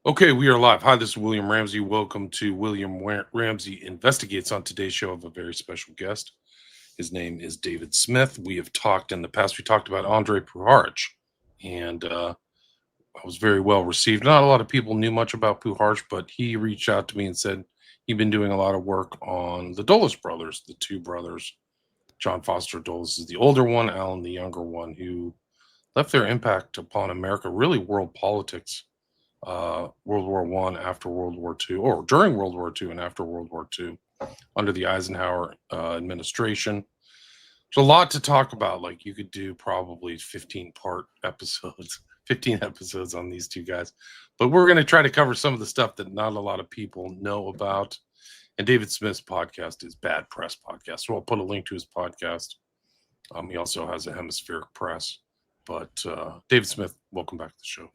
Okay, we are live. Hi, this is William Ramsey. Welcome to Ramsey Investigates. On today's show, of a very special guest. His name is David Smith. We have talked in the past. We talked about Andre Puharich, and I was very well received. Not a lot of people knew much about Puharich, but he reached out to me and said he'd been doing a lot of work on the Dulles brothers, the two brothers. John Foster Dulles is the older one, Alan the younger one, who left their impact upon America, really world politics, World War One, after World War Two, or during World War Two and after World War Two, under the Eisenhower administration. There's a lot to talk about. Like you could do probably 15-part episodes, 15 episodes on these two guys, but we're going to try to cover some of the stuff that not a lot of people know about. And David Smith's podcast is Bad Press Podcast, so I'll put a link to his podcast. He also has a Hemispheric Press. But David Smith, welcome back to the show.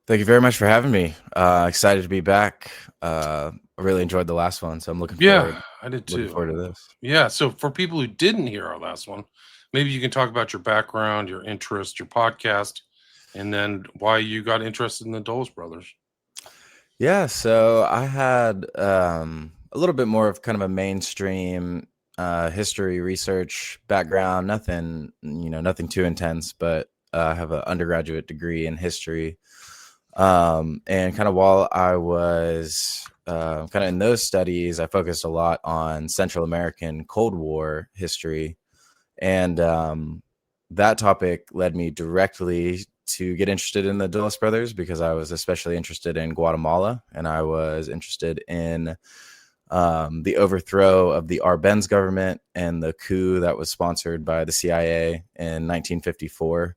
Thank you very much for having me. Excited to be back. I really enjoyed the last one, so I'm looking forward. Yeah, I did too. Looking forward to this. Yeah, so for people who didn't hear our last one, maybe you can talk about your background, your interest, your podcast, and then why you got interested in the Dulles brothers. Yeah, so I had a little bit more of kind of a mainstream history research background. Nothing too intense, but I have an undergraduate degree in history. And kind of while I was kind of in those studies, I focused a lot on Central American Cold War history. And that topic led me directly to get interested in the Dulles brothers because I was especially interested in Guatemala, and I was interested in the overthrow of the Arbenz government and the coup that was sponsored by the CIA in 1954.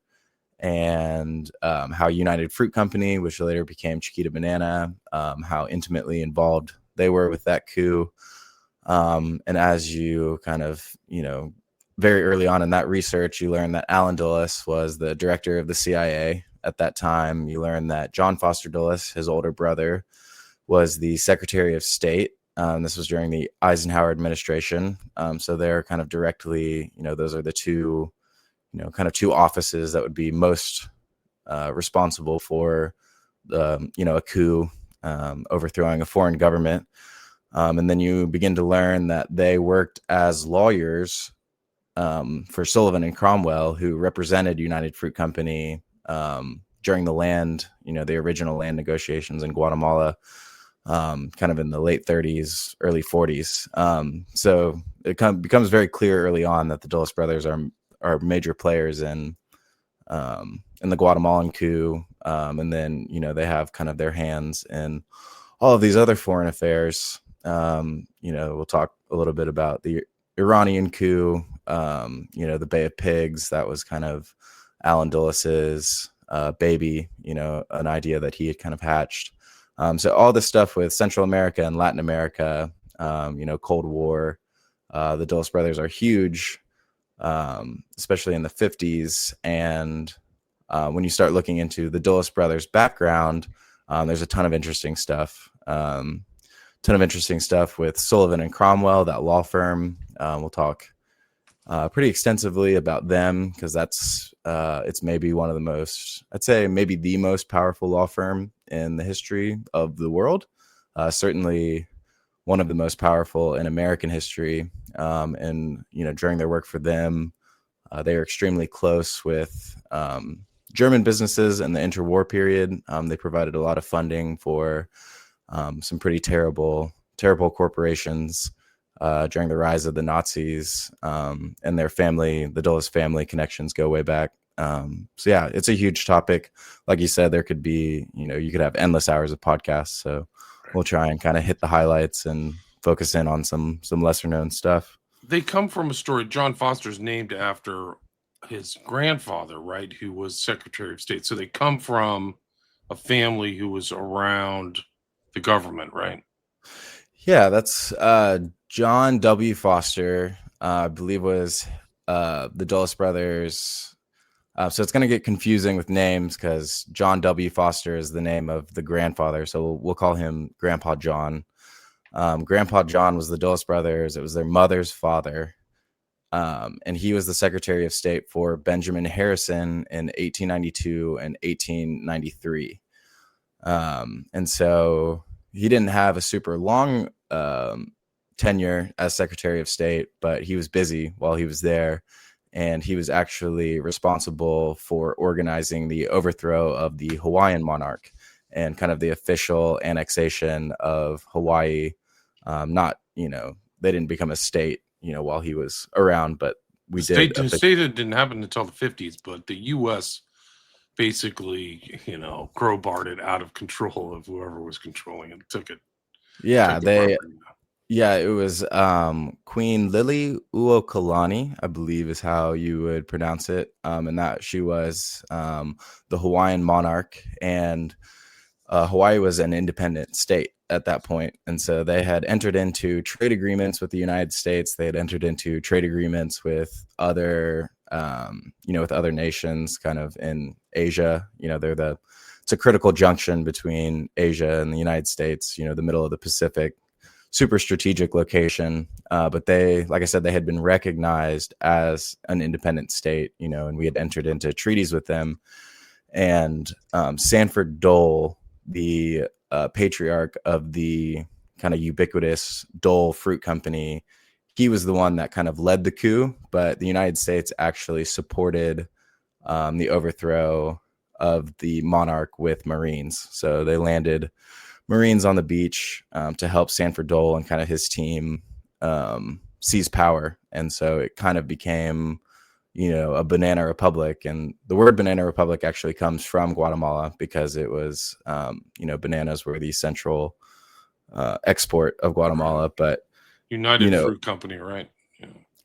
And how United Fruit Company, which later became Chiquita Banana, how intimately involved they were with that coup. And as you kind of, very early on in that research, you learn that Alan Dulles was the director of the CIA at that time. You learn that John Foster Dulles, his older brother, was the Secretary of State. This was during the Eisenhower administration. So they're kind of directly, those are the two kind of two offices that would be most responsible for, a coup, overthrowing a foreign government. And then you begin to learn that they worked as lawyers for Sullivan and Cromwell, who represented United Fruit Company during the original land negotiations in Guatemala, kind of in the late 30s, early 40s. So it kind of becomes very clear early on that the Dulles brothers are major players in the Guatemalan coup. And then, they have kind of their hands in all of these other foreign affairs. We'll talk a little bit about the Iranian coup, the Bay of Pigs. That was kind of Alan Dulles's baby, an idea that he had kind of hatched. So all this stuff with Central America and Latin America, Cold War, the Dulles brothers are huge. Especially in the 50s. And when you start looking into the Dulles brothers' background, there's a ton of interesting stuff. With Sullivan and Cromwell, that law firm. We'll talk pretty extensively about them because it's maybe one of the most, I'd say maybe the most powerful law firm in the history of the world. Certainly one of the most powerful in American history. And, during their work for them, they are extremely close with German businesses in the interwar period. They provided a lot of funding for some pretty terrible corporations during the rise of the Nazis, and their family, the Dulles family connections go way back. So yeah, it's a huge topic. Like you said, there could be, you could have endless hours of podcasts. So we'll try and kind of hit the highlights and focus in on some lesser known stuff. They come from a story. John Foster's named after his grandfather, right, who was Secretary of State. So they come from a family who was around the government, right? Yeah, that's John W. Foster, I believe was the Dulles brothers. So it's going to get confusing with names because John W. Foster is the name of the grandfather. So we'll call him Grandpa John. Grandpa John was the Dulles brothers. It was their mother's father. And he was the Secretary of State for Benjamin Harrison in 1892 and 1893. And so he didn't have a super long tenure as Secretary of State, but he was busy while he was there. And he was actually responsible for organizing the overthrow of the Hawaiian monarch and kind of the official annexation of Hawaii. Not, they didn't become a state, while he was around, but we did. The state didn't happen until the 50s, but the U.S. basically, crowbarred it out of control of whoever was controlling it. Took it. Yeah, took the property. Yeah, it was Queen Lily Uokalani, I believe is how you would pronounce it. And that she was the Hawaiian monarch, and Hawaii was an independent state at that point. And so they had entered into trade agreements with the United States. They had entered into trade agreements with other, with other nations kind of in Asia. It's a critical junction between Asia and the United States, the middle of the Pacific. Super strategic location, but they, like I said, they had been recognized as an independent state, and we had entered into treaties with them. And Sanford Dole, the patriarch of the kind of ubiquitous Dole Fruit Company, he was the one that kind of led the coup, but the United States actually supported the overthrow of the monarch with Marines. So they landed Marines on the beach to help Sanford Dole and kind of his team seize power. And so it kind of became, a banana republic. And the word banana republic actually comes from Guatemala because it was, bananas were the central export of Guatemala. But United Fruit Company, right?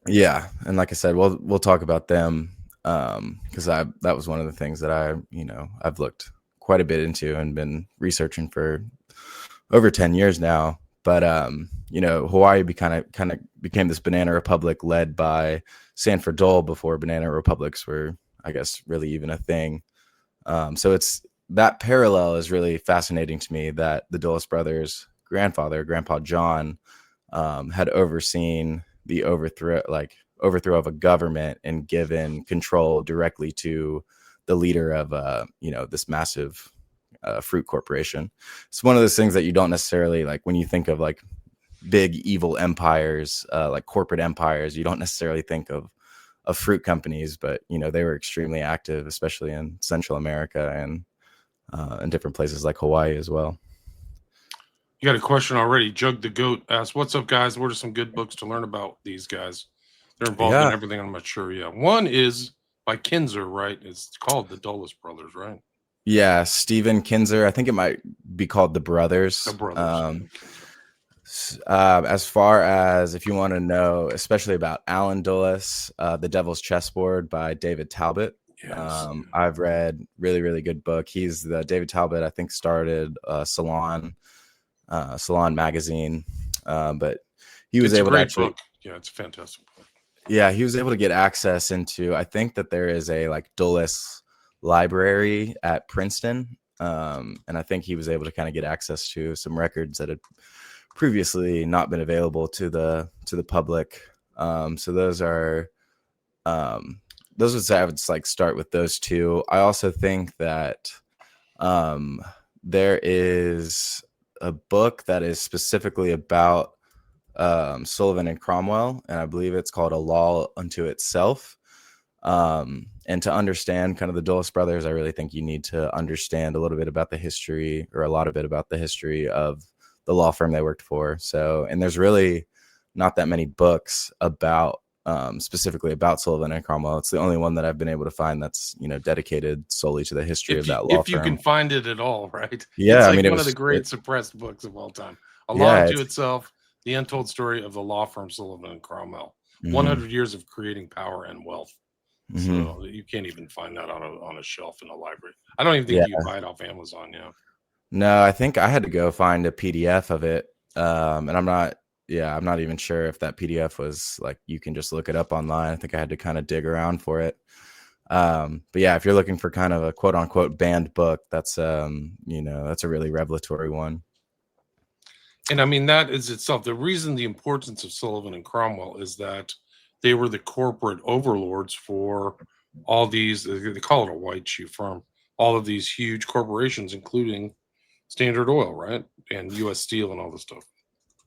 Yeah. And like I said, we'll talk about them because that was one of the things that I've looked quite a bit into and been researching for over 10 years now. But Hawaii kind of became this banana republic led by Sanford Dole before banana republics were, I guess, really even a thing. So it's that parallel is really fascinating to me, that the Dulles brothers' Grandpa John, had overseen the overthrow of a government and given control directly to the leader of this massive fruit corporation. It's one of those things that you don't necessarily like when you think of like big evil empires, like corporate empires. You don't necessarily think of fruit companies, but they were extremely active, especially in Central America and in different places like Hawaii as well. You got a question already. Jug the Goat asks, "What's up, guys? What are some good books to learn about these guys? They're involved in everything. I'm not sure. Yeah, one is by Kinzer, right? It's called the Dulles Brothers, right? Yeah, Stephen Kinzer. I think it might be called The Brothers. The Brothers. As far as if you want to know, especially about Alan Dulles, The Devil's Chessboard by David Talbot. Yes. I've read really, really good book. David Talbot, I think, started Salon magazine, but he was able to actually. Book. Yeah, it's a fantastic book. Yeah, he was able to get access into. I think that there is a like Dulles library at Princeton, and I think he was able to kind of get access to some records that had previously not been available to the public. So those are those I would like start with those two. I also think that there is a book that is specifically about Sullivan and Cromwell, and I believe it's called A Law Unto Itself. And to understand kind of the Dulles brothers, I really think you need to understand a little bit about the history, or a lot of it about the history of the law firm they worked for. So, and there's really not that many books about specifically about Sullivan and Cromwell. It's the only one that I've been able to find that's dedicated solely to the history of that law firm. If you can find it at all, right? Yeah, it's like one of the great suppressed books of all time. A Law Unto Itself: The Untold Story of the Law Firm Sullivan and Cromwell. 100 years of creating power and wealth. So you can't even find that on a shelf in a library. I don't even think you can buy it off Amazon. Yeah. No, I think I had to go find a PDF of it, and I'm not even sure if that PDF was like you can just look it up online. I think I had to kind of dig around for it. But yeah, if you're looking for kind of a quote unquote banned book, that's that's a really revelatory one. And I mean, that is itself the reason. The importance of Sullivan and Cromwell is that they were the corporate overlords for all these. They call it a white shoe firm. All of these huge corporations, including Standard Oil, right? And U.S. Steel and all this stuff.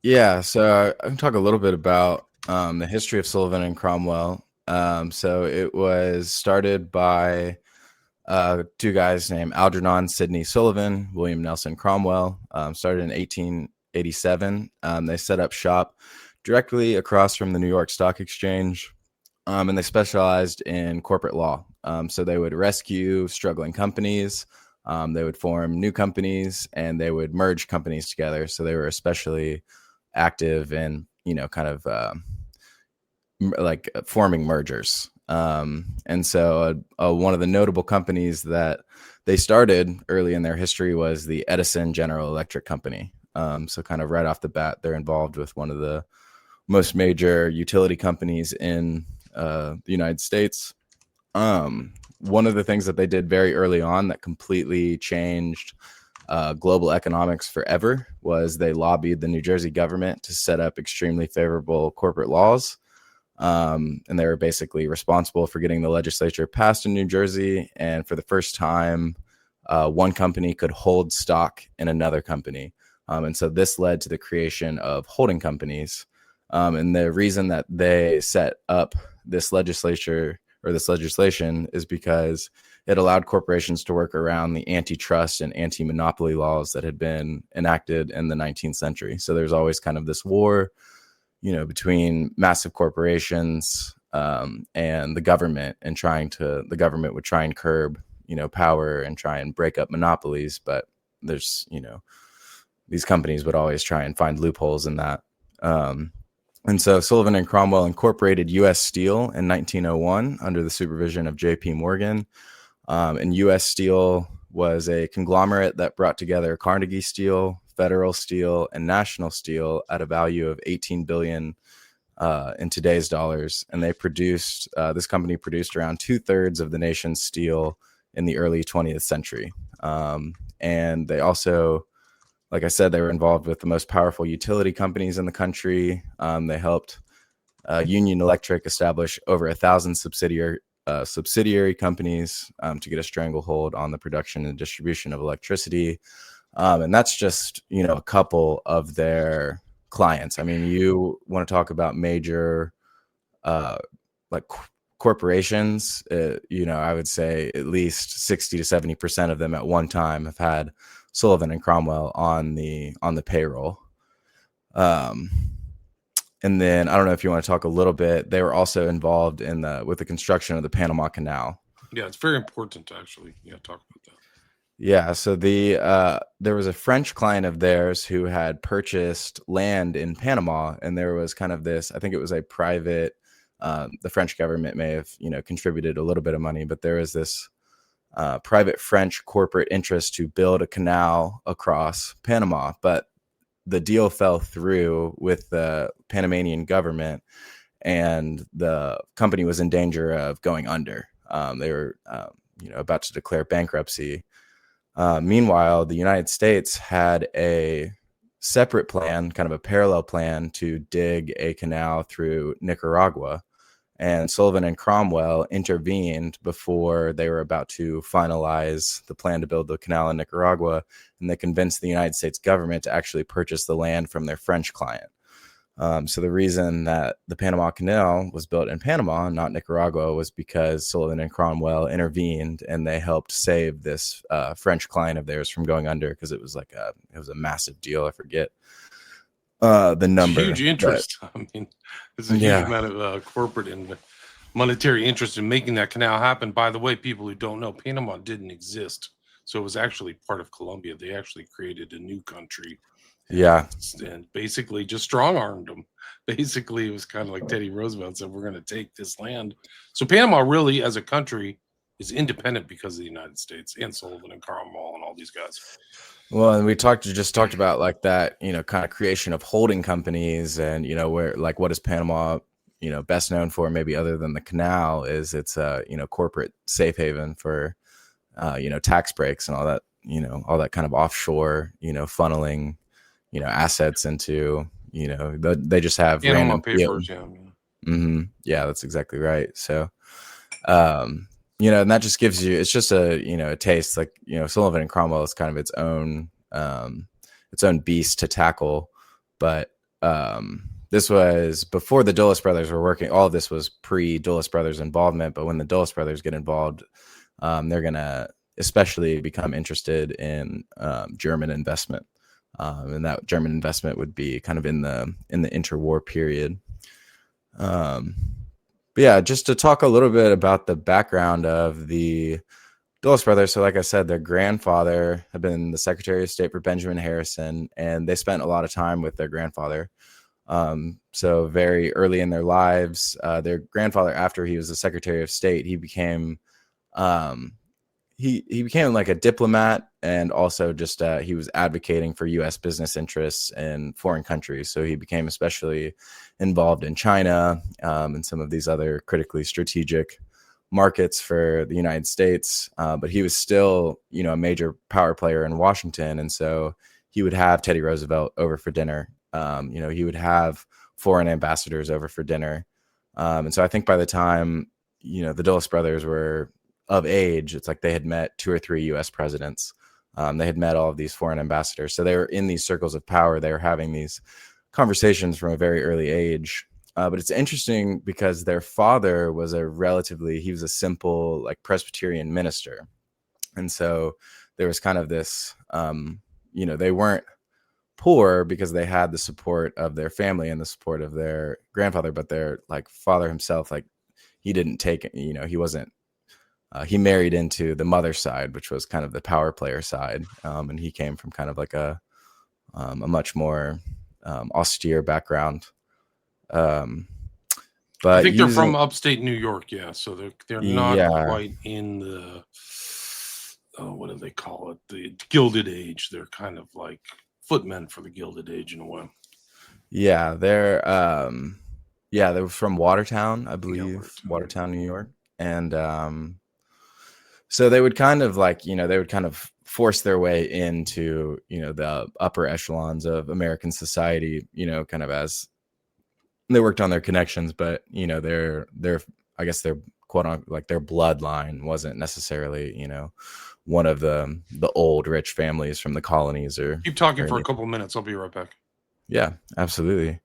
Yeah, so I can talk a little bit about the history of Sullivan and Cromwell. So it was started by two guys named Algernon Sidney Sullivan, William Nelson Cromwell. Started in 1887. They set up shop directly across from the New York Stock Exchange, and they specialized in corporate law. So they would rescue struggling companies. They would form new companies, and they would merge companies together. So they were especially active in, kind of like forming mergers. And so one of the notable companies that they started early in their history was the Edison General Electric Company. So kind of right off the bat, they're involved with one of the most major utility companies in the United States. One of the things that they did very early on that completely changed global economics forever was they lobbied the New Jersey government to set up extremely favorable corporate laws. And they were basically responsible for getting the legislature passed in New Jersey. And for the first time, one company could hold stock in another company. And so this led to the creation of holding companies. And the reason that they set up this legislation is because it allowed corporations to work around the antitrust and anti-monopoly laws that had been enacted in the 19th century. So there's always kind of this war, between massive corporations and the government, and the government would try and curb, power and try and break up monopolies. But there's, these companies would always try and find loopholes in that. And so Sullivan and Cromwell incorporated U.S. Steel in 1901 under the supervision of J.P. Morgan. And U.S. Steel was a conglomerate that brought together Carnegie Steel, Federal Steel, and National Steel at a value of $18 billion in today's dollars. And this company produced around 2/3 of the nation's steel in the early 20th century. And they also, like I said, they were involved with the most powerful utility companies in the country. They helped Union Electric establish over 1,000 subsidiary companies to get a stranglehold on the production and distribution of electricity. And that's just, a couple of their clients. I mean, you want to talk about major corporations, I would say at least 60 to 70% of them at one time have had Sullivan and Cromwell on the payroll. And then I don't know if you want to talk a little bit. They were also involved with the construction of the Panama Canal. Yeah, it's very important to actually talk about that. Yeah, so there was a French client of theirs who had purchased land in Panama, and there was kind of this, I think it was a private, the French government may have, contributed a little bit of money, but there was this private French corporate interest to build a canal across Panama. But the deal fell through with the Panamanian government, and the company was in danger of going under. They were, about to declare bankruptcy. Meanwhile, the United States had a separate plan, kind of a parallel plan, to dig a canal through Nicaragua. And Sullivan and Cromwell intervened before they were about to finalize the plan to build the canal in Nicaragua, and they convinced the United States government to actually purchase the land from their French client. So the reason that the Panama Canal was built in Panama, not Nicaragua, was because Sullivan and Cromwell intervened, and they helped save this French client of theirs from going under, because it was a massive deal. I forget the number. Huge interest. I mean, there's a huge amount of corporate and monetary interest in making that canal happen. By the way, people who don't know, Panama didn't exist, so it was actually part of Colombia. They actually created a new country. And basically just strong-armed them. Basically, it was kind of like Teddy Roosevelt said, we're going to take this land. So Panama really, as a country, is independent because of the United States and Sullivan and Cromwell and all these guys. Well, and we just talked about like that, kind of creation of holding companies, and, where, like, what is Panama, best known for, maybe other than the canal, is it's a, corporate safe haven for, tax breaks and all that, all that kind of offshore, funneling, assets into, they just have random papers. Yeah, that's exactly right. So, and that just gives you, it's just a, a taste, like, Sullivan and Cromwell is kind of its own its own beast to tackle. But this was before the Dulles brothers were working. All of this was pre-Dulles brothers involvement. But when the Dulles brothers get involved, they're going to especially become interested in German investment. And that German investment would be kind of in the interwar period. But yeah, just to talk a little bit about the background of the Dulles brothers. So like I said, their grandfather had been the Secretary of State for Benjamin Harrison, and they spent a lot of time with their grandfather. So very early in their lives, their grandfather, after he was the Secretary of State, he became he became like a diplomat, and also just he was advocating for U.S. business interests in foreign countries. So he became especially involved in China and some of these other critically strategic markets for the United States. But he was still, a major power player in Washington, and so he would have Teddy Roosevelt over for dinner. He would have foreign ambassadors over for dinner, and so I think by the time the Dulles brothers were of age, it's like they had met 2 or 3 U.S. presidents. They had met all of these foreign ambassadors. So they were in these circles of power. They were having these conversations from a very early age. But it's interesting because their father was he was a simple, like, Presbyterian minister. And so there was kind of this, they weren't poor because they had the support of their family and the support of their grandfather, but their, like, father himself, like, he didn't take it, he wasn't, he married into the mother's side, which was kind of the power player side. And he came from kind of like a much more austere background. But I think they're from upstate New York. Yeah. So they're not quite in the, what do they call it? The Gilded Age. They're kind of like footmen for the Gilded Age in a way. Yeah. They were from Watertown, I believe, Watertown, New York. And, so they would kind of force their way into, the upper echelons of American society, kind of as they worked on their connections. But, their I guess their quote unquote, like, their bloodline wasn't necessarily, one of the old rich families from the colonies. Or keep talking for a couple minutes. I'll be right back. Yeah, absolutely.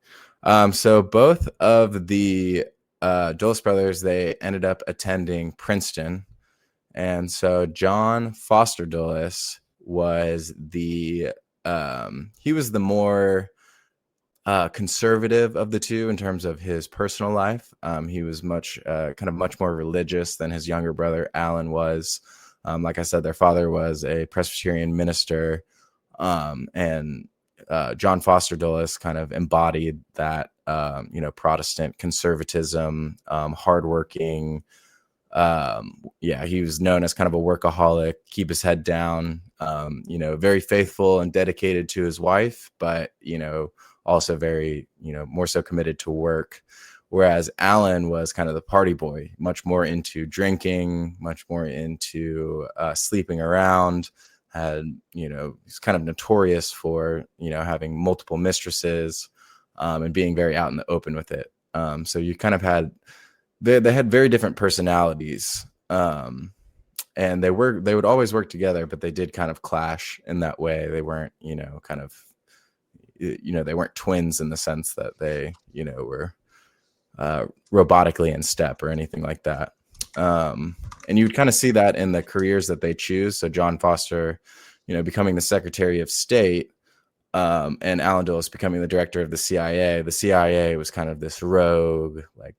So both of the Dulles brothers, they ended up attending Princeton. And so John Foster Dulles was he was the more conservative of the two in terms of his personal life. He was much more religious than his younger brother Alan was. Like I said, their father was a Presbyterian minister, and John Foster Dulles kind of embodied that Protestant conservatism, hardworking. He was known as kind of a workaholic, keep his head down, very faithful and dedicated to his wife, but, also very, more so committed to work. Whereas Alan was kind of the party boy, much more into drinking, much more into sleeping around, he's kind of notorious for, having multiple mistresses and being very out in the open with it. So you kind of had, they had very different personalities, and they would always work together, but they did kind of clash in that way. They weren't, they weren't twins in the sense that they, were robotically in step or anything like that. And you would kind of see that in the careers that they choose. So John Foster, becoming the Secretary of State, and Alan Dulles becoming the director of the CIA. The CIA was kind of this rogue, like,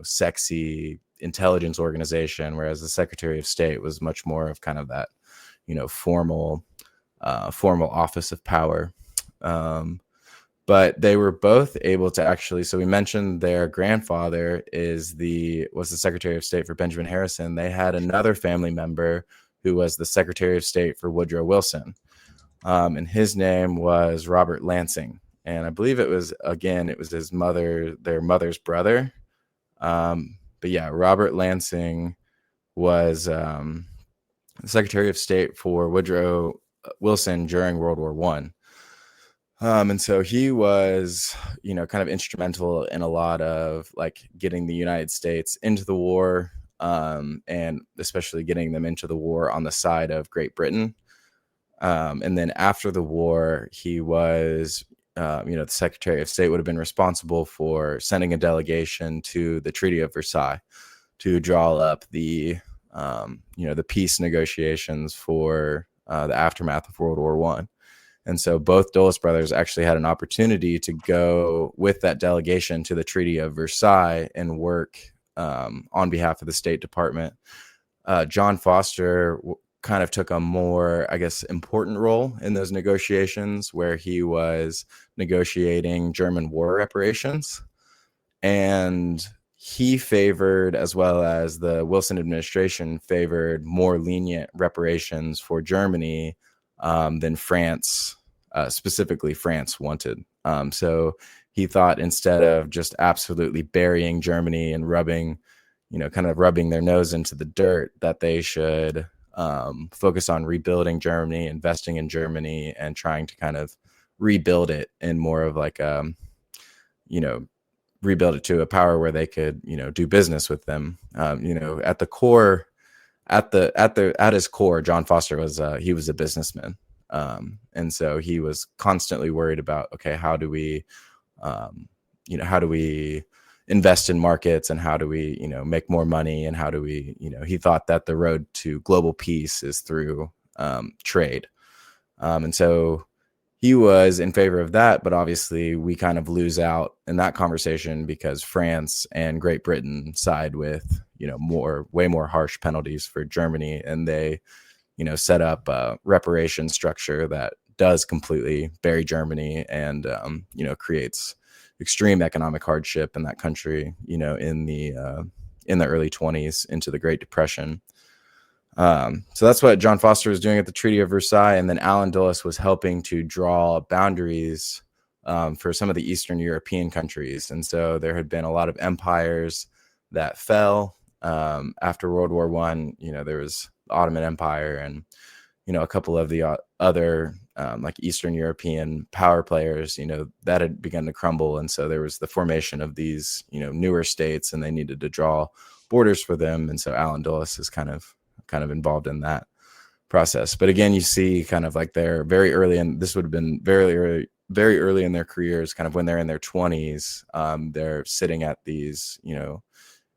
sexy intelligence organization, whereas the Secretary of State was much more of kind of that, formal office of power. But they were both able to actually, so we mentioned their grandfather was the Secretary of State for Benjamin Harrison. They had another family member who was the Secretary of State for Woodrow Wilson. And his name was Robert Lansing. And I believe it was their mother's brother. But yeah, Robert Lansing was the Secretary of State for Woodrow Wilson during World War One. And so he was, kind of instrumental in a lot of, like, getting the United States into the war, and especially getting them into the war on the side of Great Britain. And then after the war, he was, the Secretary of State would have been responsible for sending a delegation to the Treaty of Versailles to draw up the peace negotiations for the aftermath of World War I. And so both Dulles brothers actually had an opportunity to go with that delegation to the Treaty of Versailles and work on behalf of the State Department. John Foster kind of took a more, I guess, important role in those negotiations, where he was negotiating German war reparations. And he favored, as well as the Wilson administration favored, more lenient reparations for Germany than France, specifically France, wanted. So he thought, instead of just absolutely burying Germany and rubbing their nose into the dirt, that they should focus on rebuilding Germany, investing in Germany, and trying to kind of rebuild it in more of like, rebuild it to a power where they could, do business with them. At the core, at his core, John Foster was, he was a businessman. And so he was constantly worried about, okay, how do we invest in markets, and how do we, make more money, and how do we, he thought that the road to global peace is through trade. And so he was in favor of that, but obviously we kind of lose out in that conversation because France and Great Britain side with, way more harsh penalties for Germany. And they, set up a reparation structure that does completely bury Germany and, creates extreme economic hardship in that country, in the early 20s into the Great Depression. So that's what John Foster was doing at the Treaty of Versailles. And then Allen Dulles was helping to draw boundaries for some of the Eastern European countries. And so there had been a lot of empires that fell after World War I. There was the Ottoman Empire and, a couple of the other like Eastern European power players, that had begun to crumble. And so there was the formation of these, newer states, and they needed to draw borders for them. And so Allen Dulles is kind of involved in that process. But again, you see kind of like they're very early, and this would have been very early in their careers, kind of when they're in their 20s, they're sitting at these,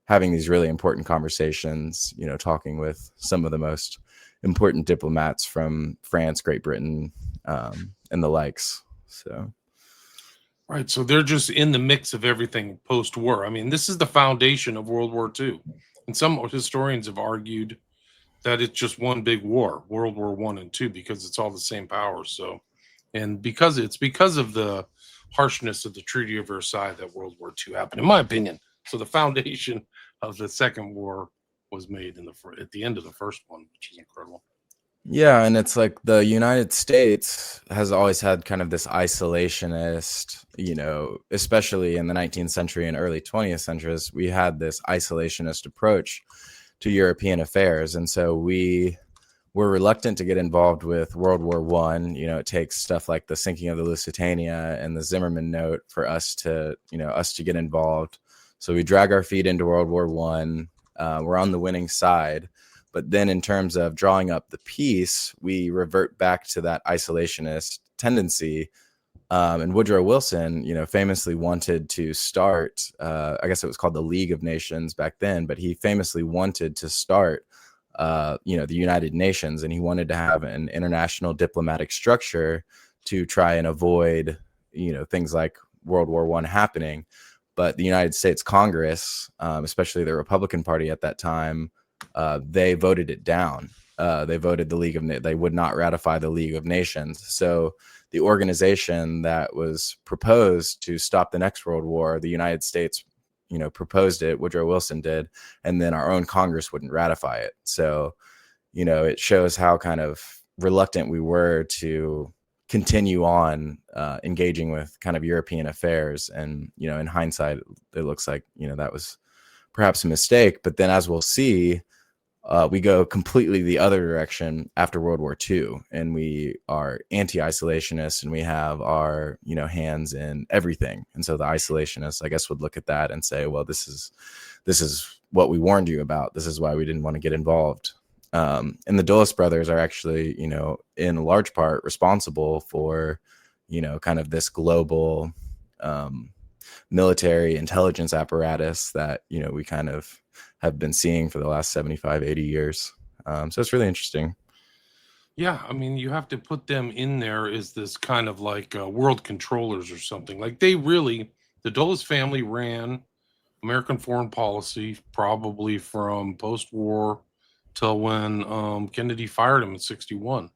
having these really important conversations, talking with some of the most important diplomats from France, Great Britain, and the likes. So. Right. So they're just in the mix of everything post-war. I mean, this is the foundation of World War II. And some historians have argued that it's just one big war, World War I and II, because it's all the same power. So, and because of the harshness of the Treaty of Versailles that World War II happened, in my opinion. So the foundation of the Second War was made at the end of the first one, which is incredible. Yeah, and it's like the United States has always had kind of this isolationist, especially in the 19th century and early 20th centuries, we had this isolationist approach to European affairs. And so we were reluctant to get involved with World War I. It takes stuff like the sinking of the Lusitania and the Zimmerman Note for us to get involved. So we drag our feet into World War I. We're on the winning side. But then in terms of drawing up the peace, we revert back to that isolationist tendency. And Woodrow Wilson, famously wanted to start, I guess it was called the League of Nations back then, but he famously wanted to start, the United Nations, and he wanted to have an international diplomatic structure to try and avoid, things like World War I happening. But the United States Congress, especially the Republican Party at that time, they voted it down. They voted they would not ratify the League of Nations. So the organization that was proposed to stop the next World War, the United States, proposed it, Woodrow Wilson did, and then our own Congress wouldn't ratify it. So, it shows how kind of reluctant we were to continue on engaging with kind of European affairs. And, in hindsight, it looks like, that was perhaps a mistake. But then, as we'll see, we go completely the other direction after World War II, and we are anti-isolationist, and we have our, hands in everything. And so the isolationists, I guess, would look at that and say, well, this is what we warned you about. This is why we didn't want to get involved. And the Dulles brothers are actually, in large part responsible for, kind of this global military intelligence apparatus that, we kind of have been seeing for the last 75, 80 years. So it's really interesting. Yeah, I mean, you have to put them in there as this kind of like world controllers or something. Like the Dulles family ran American foreign policy probably from post-war till when Kennedy fired him in '61.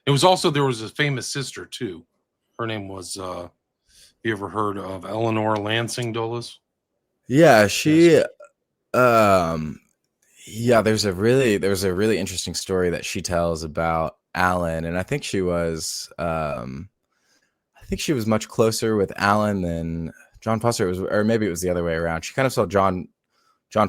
It was also there was a famous sister too. Her name was you ever heard of Eleanor Lansing Dulles? Yeah, Yes. um, there was a really interesting story that she tells about Alan, and I think she was much closer with Alan than John Foster was, or maybe it was the other way around. She kind of saw John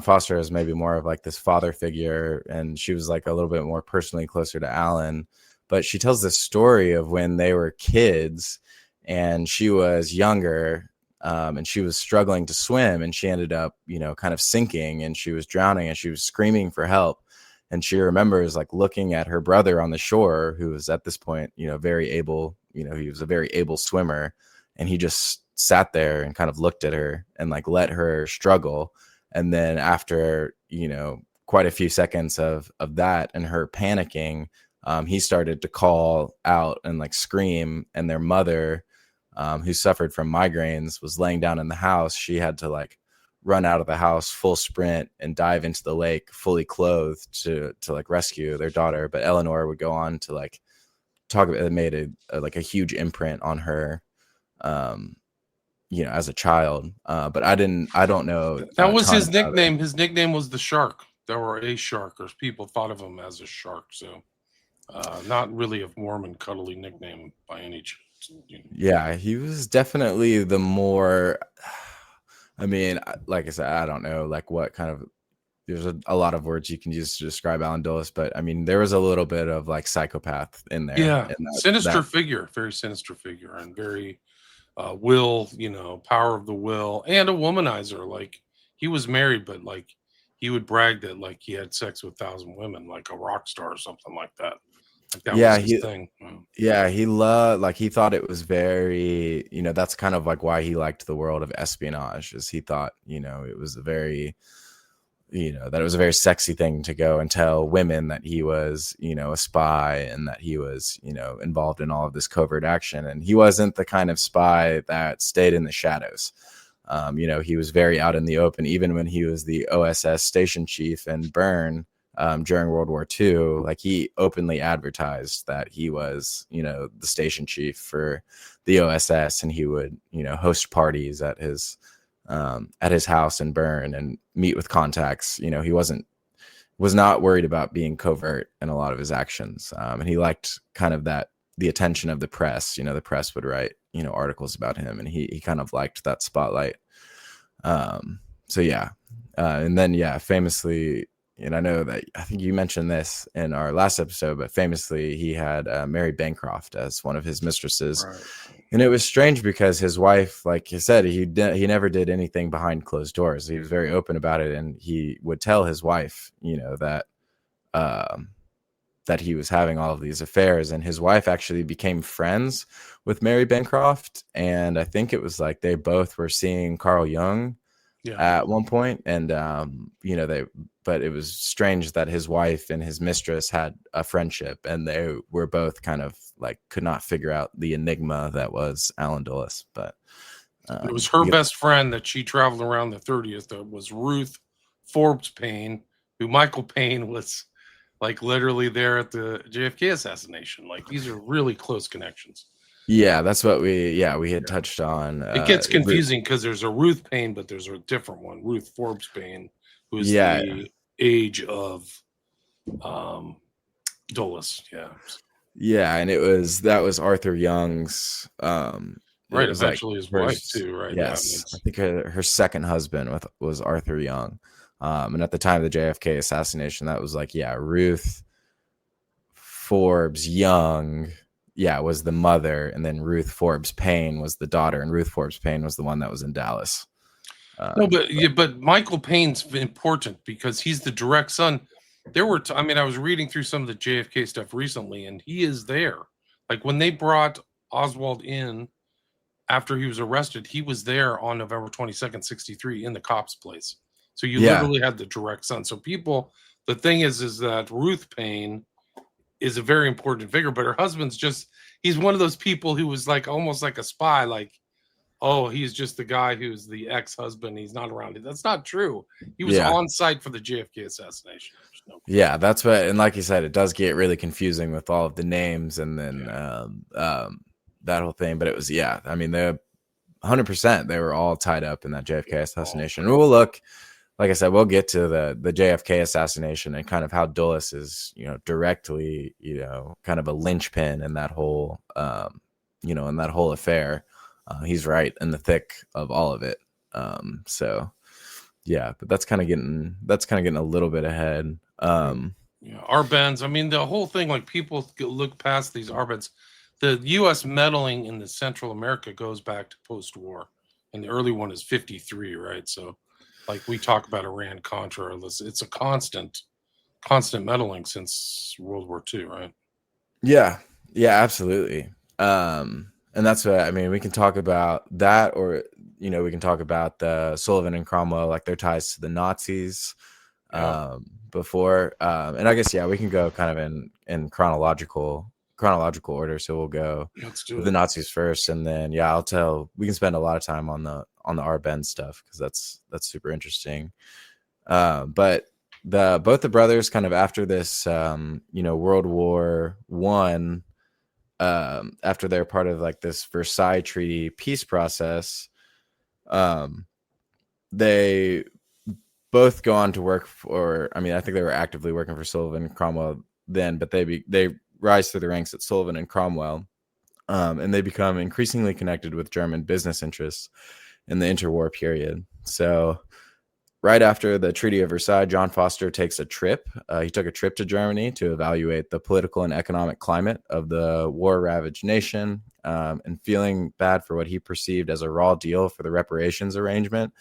Foster as maybe more of like this father figure, and she was like a little bit more personally closer to Alan. But she tells this story of when they were kids, and she was younger, and she was struggling to swim, and she ended up, kind of sinking, and she was drowning, and she was screaming for help. And she remembers like looking at her brother on the shore, who was at this point, very able, he was a very able swimmer, and he just sat there and kind of looked at her and like let her struggle. And then after, quite a few seconds of that and her panicking, he started to call out and like scream. And their mother, who suffered from migraines, was laying down in the house. She had to like run out of the house full sprint and dive into the lake fully clothed to like rescue their daughter. But Eleanor would go on to like talk about it, made like a huge imprint on her, as a child. But I don't know That a was ton his about it. nickname. His nickname was the Shark. There were a shark, or people thought of him as a shark. So not really a warm and cuddly nickname by any chance. Yeah, he was definitely the more. I mean, like I said, I don't know, like what kind of. There's a lot of words you can use to describe Alan Dulles, but I mean, there was a little bit of like psychopath in there, Yeah, and sinister that figure, very sinister figure, and very power of the will, and a womanizer. Like he was married, but like he would brag that like he had sex with 1,000 women, like a rock star or something like that. Like that was yeah, his he thing. yeah, he loved, like he thought it was very, that's kind of like why he liked the world of espionage, is he thought, it was a very, that it was a very sexy thing to go and tell women that he was, a spy, and that he was, involved in all of this covert action. And he wasn't the kind of spy that stayed in the shadows. He was very out in the open, even when he was the OSS station chief in Bern, during World War II. Like he openly advertised that he was, the station chief for the OSS, and he would, host parties at his house in Bern and meet with contacts. He was not worried about being covert in a lot of his actions, and he liked kind of the attention of the press. The press would write articles about him, and he kind of liked that spotlight. So yeah, and then yeah, famously, and I know that I think you mentioned this in our last episode, but famously he had Mary Bancroft as one of his mistresses. Right. And it was strange because his wife, like you said, he never did anything behind closed doors. He was very open about it, and he would tell his wife, um, that he was having all of these affairs. And his wife actually became friends with Mary Bancroft, and I think it was like they both were seeing Carl Jung Yeah. at one point, and but it was strange that his wife and his mistress had a friendship, and they were both kind of like could not figure out the enigma that was Alan Dulles. But It was her best friend that she traveled around the 30th. That was Ruth Forbes Payne, who Michael Payne was like literally there at the JFK assassination. Like these are really close connections. yeah, that's what we had touched on. It gets confusing because there's a Ruth Payne, but there's a different one, Ruth Forbes Payne, who is Yeah, the age of Dulles. Yeah. yeah, and that was Arthur Young's. It Right. was like Eventually his her, wife too, right? yes, I think her second husband was Arthur Young. And at the time of the JFK assassination, that was like, yeah, Ruth Forbes Young, yeah, was the mother, and then Ruth Forbes Payne was the daughter, and Ruth Forbes Payne was the one that was in Dallas. No, but Michael Payne's important because he's the direct son. there were, I mean, I was reading through some of the JFK stuff recently, and he is there. Like when they brought Oswald in after he was arrested, he was there on November 22nd, 63 in the cop's place. So you Yeah. literally had the direct son. So people, the thing is that Ruth Payne is a very important figure, but her husband's just, he's one of those people who was like almost like a spy, like, oh, he's just the guy who's the ex-husband. He's not around. That's not true. He was Yeah. on site for the JFK assassination. No, Yeah, that's what, and like you said, it does get really confusing with all of the names and then that whole thing. But it was, yeah, I mean, they're 100%. They were all tied up in that JFK assassination. And we'll look, like I said, we'll get to the JFK assassination and kind of how Dulles is, directly, kind of a linchpin in that whole, in that whole affair. He's right in the thick of all of it. So yeah, but that's kind of getting a little bit ahead. Arbenz. I mean, the whole thing, like people look past these Arbenz. The U.S. meddling in the Central America goes back to post-war, and the early one is 53, right? So, like we talk about Iran Contra, it's a constant meddling since World War II, right? Yeah, absolutely. And that's what I mean. We can talk about that, or we can talk about the Sullivan and Cromwell, like their ties to the Nazis. Before, and I guess we can go kind of in chronological order. So we'll go with the Nazis first, and then we can spend a lot of time on the Arbenz stuff because that's super interesting. But both the brothers kind of after this, World War I, after they're part of like this Versailles Treaty peace process, they both go on to work for, I mean, I think they were actively working for Sullivan and Cromwell then, but they rise through the ranks at Sullivan and Cromwell, and they become increasingly connected with German business interests in the interwar period. So right after the Treaty of Versailles, John Foster takes a trip. He took a trip to Germany to evaluate the political and economic climate of the war-ravaged nation, and feeling bad for what he perceived as a raw deal for the reparations arrangement,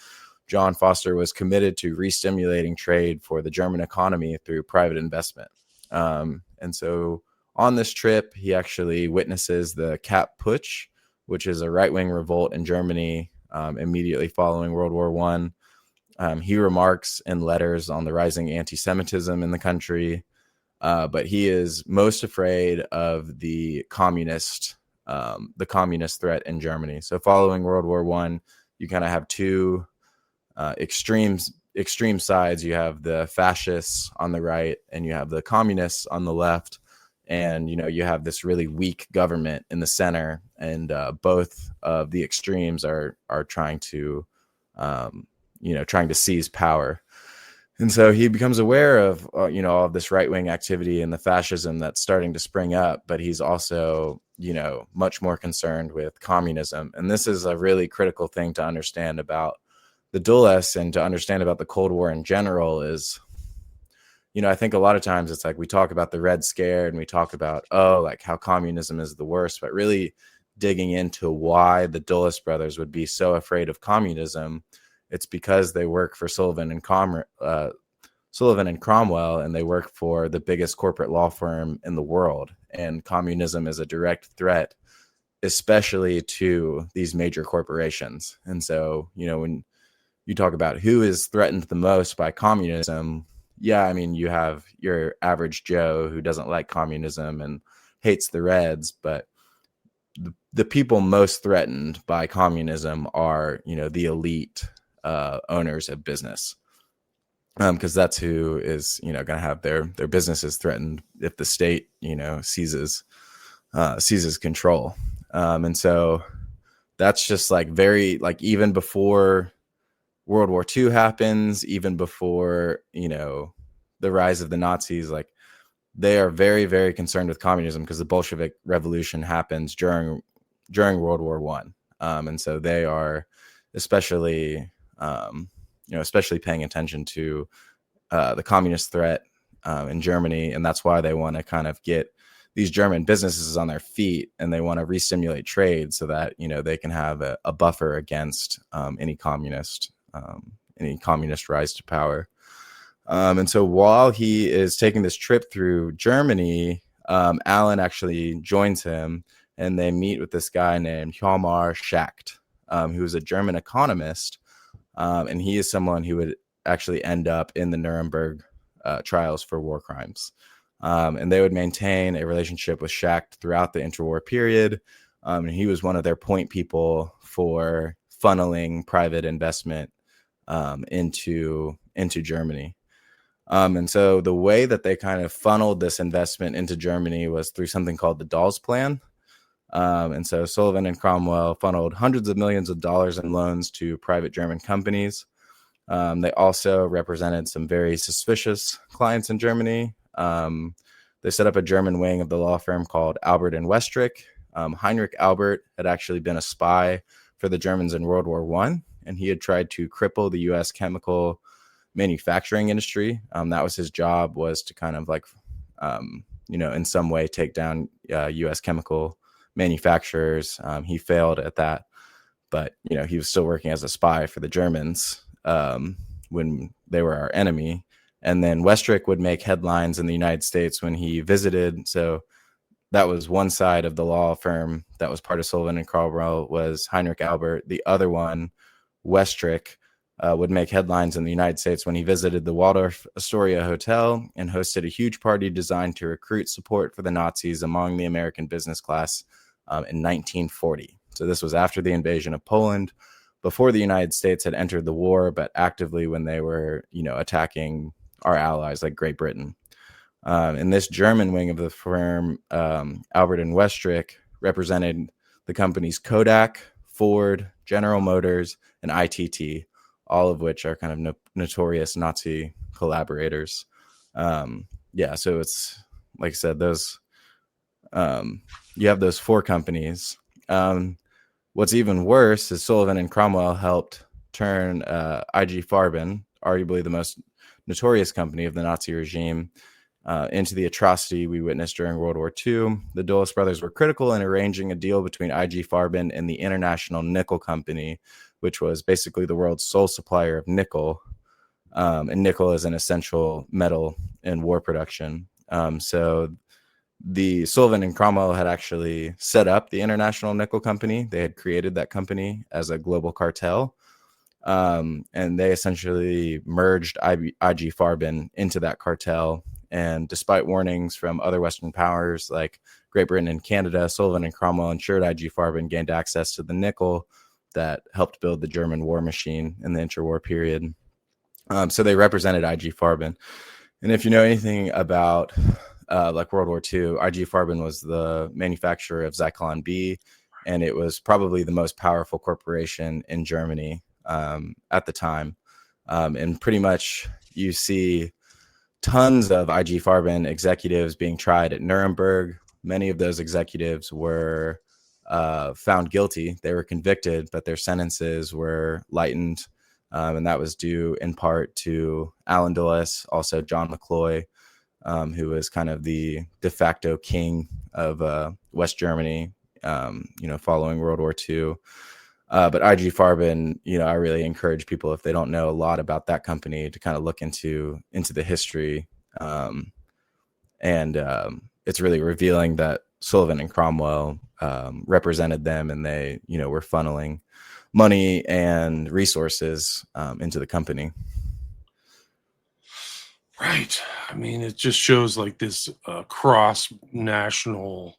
John Foster was committed to re-stimulating trade for the German economy through private investment. And so on this trip, he actually witnesses the Kapp Putsch, which is a right-wing revolt in Germany immediately following World War I. He remarks in letters on the rising anti-Semitism in the country, but he is most afraid of the communist threat in Germany. So following World War I, you kind of have two extreme sides. You have the fascists on the right and you have the communists on the left, and you have this really weak government in the center, and both of the extremes are trying to seize power. And so he becomes aware of all of this right-wing activity and the fascism that's starting to spring up, but he's also much more concerned with communism. And this is a really critical thing to understand about the Dulles and to understand about the Cold War in general is, I think a lot of times it's like we talk about the Red Scare and we talk about, like how communism is the worst, but really digging into why the Dulles brothers would be so afraid of communism, it's because they work for Sullivan and Cromwell, and they work for the biggest corporate law firm in the world. And communism is a direct threat, especially to these major corporations. And so, when you talk about who is threatened the most by communism, I mean, you have your average Joe who doesn't like communism and hates the Reds, but the people most threatened by communism are, the elite owners of business, because that's who is, going to have their businesses threatened if the state, seizes control. And so that's just like very, like even before World War II happens, even before, the rise of the Nazis, like they are very, very concerned with communism because the Bolshevik Revolution happens during World War I. And so they are especially paying attention to the communist threat in Germany. And that's why they want to kind of get these German businesses on their feet, and they want to re-stimulate trade so that, they can have a buffer against any communist rise to power. And so while he is taking this trip through Germany, Alan actually joins him, and they meet with this guy named Hjalmar Schacht, who is a German economist, and he is someone who would actually end up in the Nuremberg trials for war crimes. And they would maintain a relationship with Schacht throughout the interwar period. And he was one of their point people for funneling private investment into Germany. And so the way that they kind of funneled this investment into Germany was through something called the Dawes Plan. And so Sullivan and Cromwell funneled hundreds of millions of dollars in loans to private German companies. They also represented some very suspicious clients in Germany. They set up a German wing of the law firm called Albert and Westrick. Heinrich Albert had actually been a spy for the Germans in World War I, and he had tried to cripple the U.S. chemical manufacturing industry. That was his job, was to kind of like, in some way take down U.S. chemical manufacturers. He failed at that, but, he was still working as a spy for the Germans when they were our enemy. And then Westrick would make headlines in the United States when he visited. So that was one side of the law firm that was part of Sullivan and Cromwell, was Heinrich Albert. The other one, Westrick, would make headlines in the United States when he visited the Waldorf Astoria Hotel and hosted a huge party designed to recruit support for the Nazis among the American business class in 1940. So this was after the invasion of Poland, before the United States had entered the war, but actively when they were, attacking our allies like Great Britain. And this German wing of the firm, Albert and Westrick, represented the companies Kodak, Ford, General Motors, and ITT, all of which are kind of notorious Nazi collaborators. So it's, like I said, those, you have those four companies. What's even worse is Sullivan and Cromwell helped turn IG Farben, arguably the most notorious company of the Nazi regime, into the atrocity we witnessed during World War II. The Dulles brothers were critical in arranging a deal between IG Farben and the International Nickel Company, which was basically the world's sole supplier of nickel. And nickel is an essential metal in war production. So the Sullivan and Cromwell had actually set up the International Nickel Company. They had created that company as a global cartel. And they essentially merged IG Farben into that cartel. And despite warnings from other Western powers like Great Britain and Canada, Sullivan and Cromwell ensured IG Farben gained access to the nickel that helped build the German war machine in the interwar period. So they represented IG Farben. And if you know anything about like World War II, IG Farben was the manufacturer of Zyklon B, and it was probably the most powerful corporation in Germany at the time. And pretty much you see tons of IG Farben executives being tried at Nuremberg. Many of those executives were found guilty. They were convicted, but their sentences were lightened. And that was due in part to Alan Dulles, also John McCloy, who was kind of the de facto king of West Germany, following World War II. But IG Farben, I really encourage people, if they don't know a lot about that company, to kind of look into the history. And it's really revealing that Sullivan and Cromwell represented them, and they, were funneling money and resources into the company. Right. I mean, it just shows like this cross-national,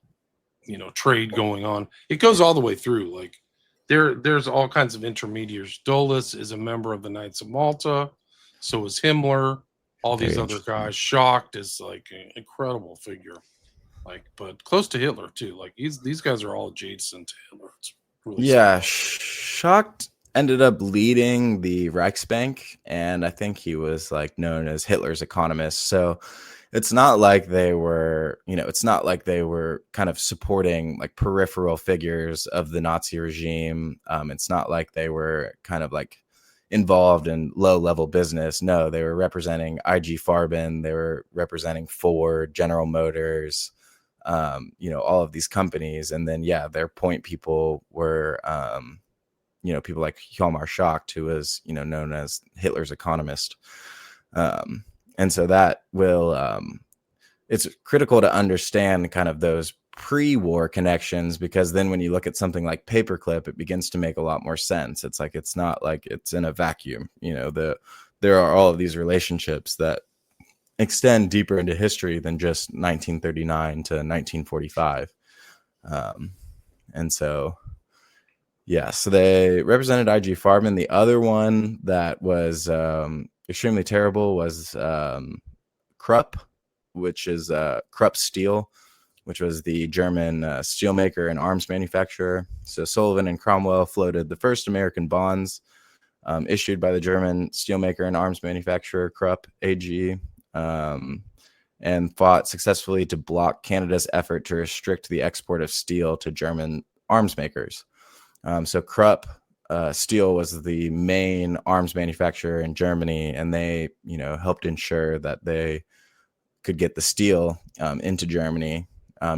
trade going on. It goes all the way through. Like there's all kinds of intermediaries. Dulles is a member of the Knights of Malta. So is Himmler. All these other guys. Schacht is like an incredible figure. Like, but close to Hitler too. Like these guys are all adjacent to Hitler. It's really Schacht ended up leading the Reichsbank, and I think he was like known as Hitler's economist. So it's not like they were, kind of supporting like peripheral figures of the Nazi regime. It's not like they were kind of like involved in low level business. No, they were representing IG Farben. They were representing Ford, General Motors, all of these companies. And then, their point people were, people like Hjalmar Schacht, who was, known as Hitler's economist. And so that will, it's critical to understand kind of those pre-war connections, because then when you look at something like Paperclip, it begins to make a lot more sense. It's like, it's not like it's in a vacuum. There are all of these relationships that extend deeper into history than just 1939 to 1945. And so, yeah, so they represented IG Farben. The other one that was extremely terrible was Krupp, which is Krupp Steel, which was the German steelmaker and arms manufacturer. So Sullivan and Cromwell floated the first American bonds issued by the German steelmaker and arms manufacturer Krupp AG, and fought successfully to block Canada's effort to restrict the export of steel to German arms makers. So Krupp Steel was the main arms manufacturer in Germany, and they, helped ensure that they could get the steel into Germany,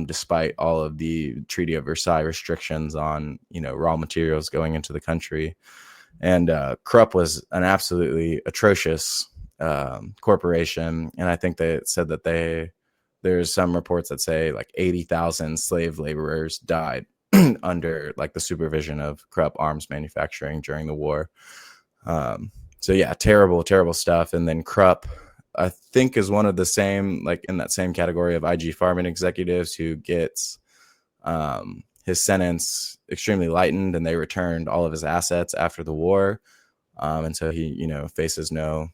despite all of the Treaty of Versailles restrictions on, raw materials going into the country. And Krupp was an absolutely atrocious corporation, and I think they said that there's some reports that say like 80,000 slave laborers died under like the supervision of Krupp arms manufacturing during the war. So yeah, terrible stuff. And then Krupp, I think, is one of the same, like in that same category of IG Farben executives who gets his sentence extremely lightened, and they returned all of his assets after the war. And so he, faces no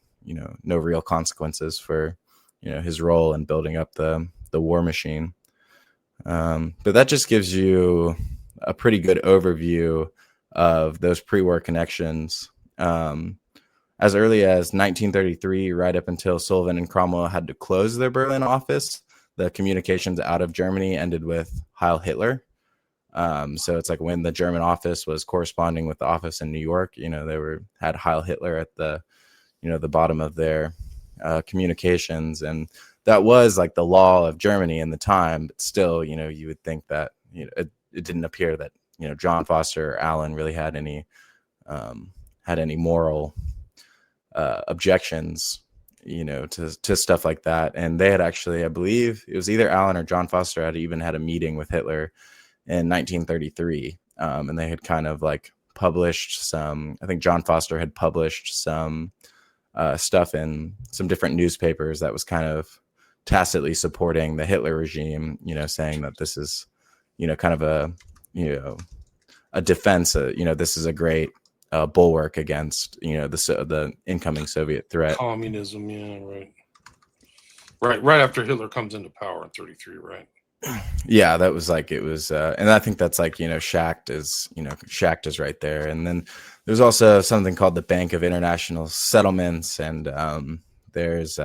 real consequences for, his role in building up the war machine. But that just gives you a pretty good overview of those pre-war connections. As early as 1933, right up until Sullivan and Cromwell had to close their Berlin office, the communications out of Germany ended with Heil Hitler. So it's like when the German office was corresponding with the office in New York, they had Heil Hitler at the bottom of their communications. And that was like the law of Germany in the time. But still, you would think that, it didn't appear that, John Foster or Allen really had any moral objections, to stuff like that. And they had actually, I believe it was either Allen or John Foster had even had a meeting with Hitler in 1933. And they had kind of like published some, I think John Foster had published some stuff in some different newspapers that was kind of tacitly supporting the Hitler regime, saying that this is, kind of a defense, this is a great bulwark against, the incoming Soviet threat. Communism, yeah, right after Hitler comes into power in 33, right? Yeah, that was like, it was, and I think that's like, Schacht is right there. And then there's also something called the Bank of International Settlements, and there's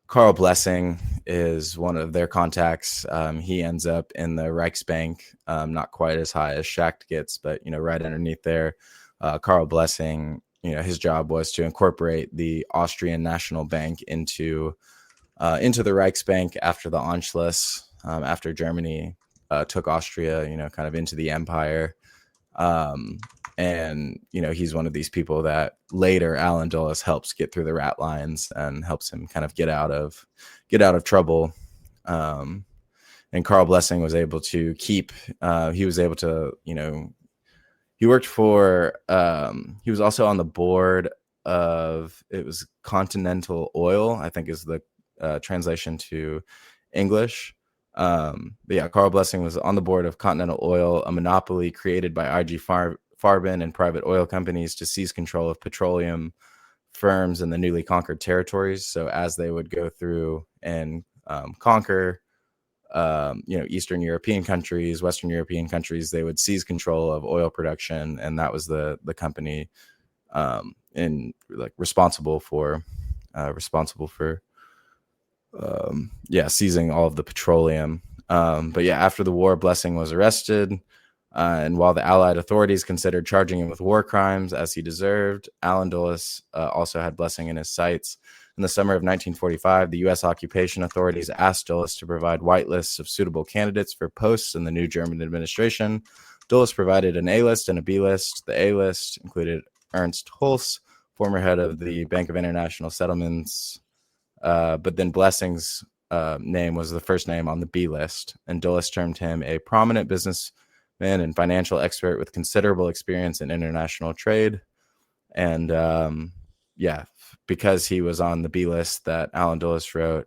Carl Blessing is one of their contacts. He ends up in the Reichsbank, not quite as high as Schacht gets, but right underneath there. Carl Blessing, his job was to incorporate the Austrian National Bank into the Reichsbank after the Anschluss, after Germany took Austria, kind of into the empire. And he's one of these people that later Alan Dulles helps get through the rat lines and helps him kind of get out of trouble. And Carl Blessing was able to keep. He was able to, he worked for. He was also on the board of, it was Continental Oil, I think is the translation to English. But yeah, Carl Blessing was on the board of Continental Oil, a monopoly created by IG Farben and private oil companies to seize control of petroleum firms in the newly conquered territories. So as they would go through and conquer, Eastern European countries, Western European countries, they would seize control of oil production, and that was the company responsible for seizing all of the petroleum. But yeah, after the war, Blessing was arrested. And while the Allied authorities considered charging him with war crimes, as he deserved, Allen Dulles also had Blessing in his sights. In the summer of 1945, the U.S. occupation authorities asked Dulles to provide white lists of suitable candidates for posts in the new German administration. Dulles provided an A list and a B list. The A list included Ernst Hulse, former head of the Bank of International Settlements, but then Blessing's name was the first name on the B list, and Dulles termed him a prominent businessman and financial expert with considerable experience in international trade. And because he was on the B list that Alan Dulles wrote,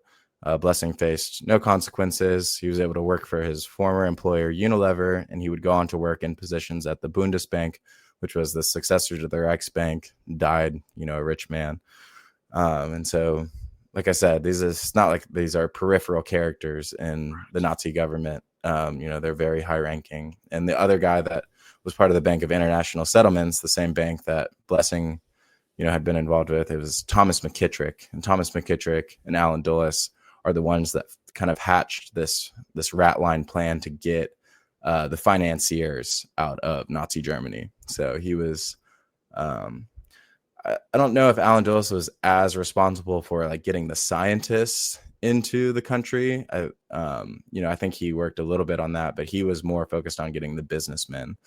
Blessing faced no consequences. He was able to work for his former employer Unilever, and he would go on to work in positions at the Bundesbank, which was the successor to the Reichsbank. Died, a rich man. And so, like I said, it's not like these are peripheral characters in the Nazi government. They're very high ranking. And the other guy that was part of the Bank of International Settlements, the same bank that Blessing, had been involved with, it was Thomas McKittrick. And Thomas McKittrick and Alan Dulles are the ones that kind of hatched this rat line plan to get the financiers out of Nazi Germany. So he was, I don't know if Alan Dulles was as responsible for like getting the scientists into the country. I think he worked a little bit on that, but he was more focused on getting the businessmen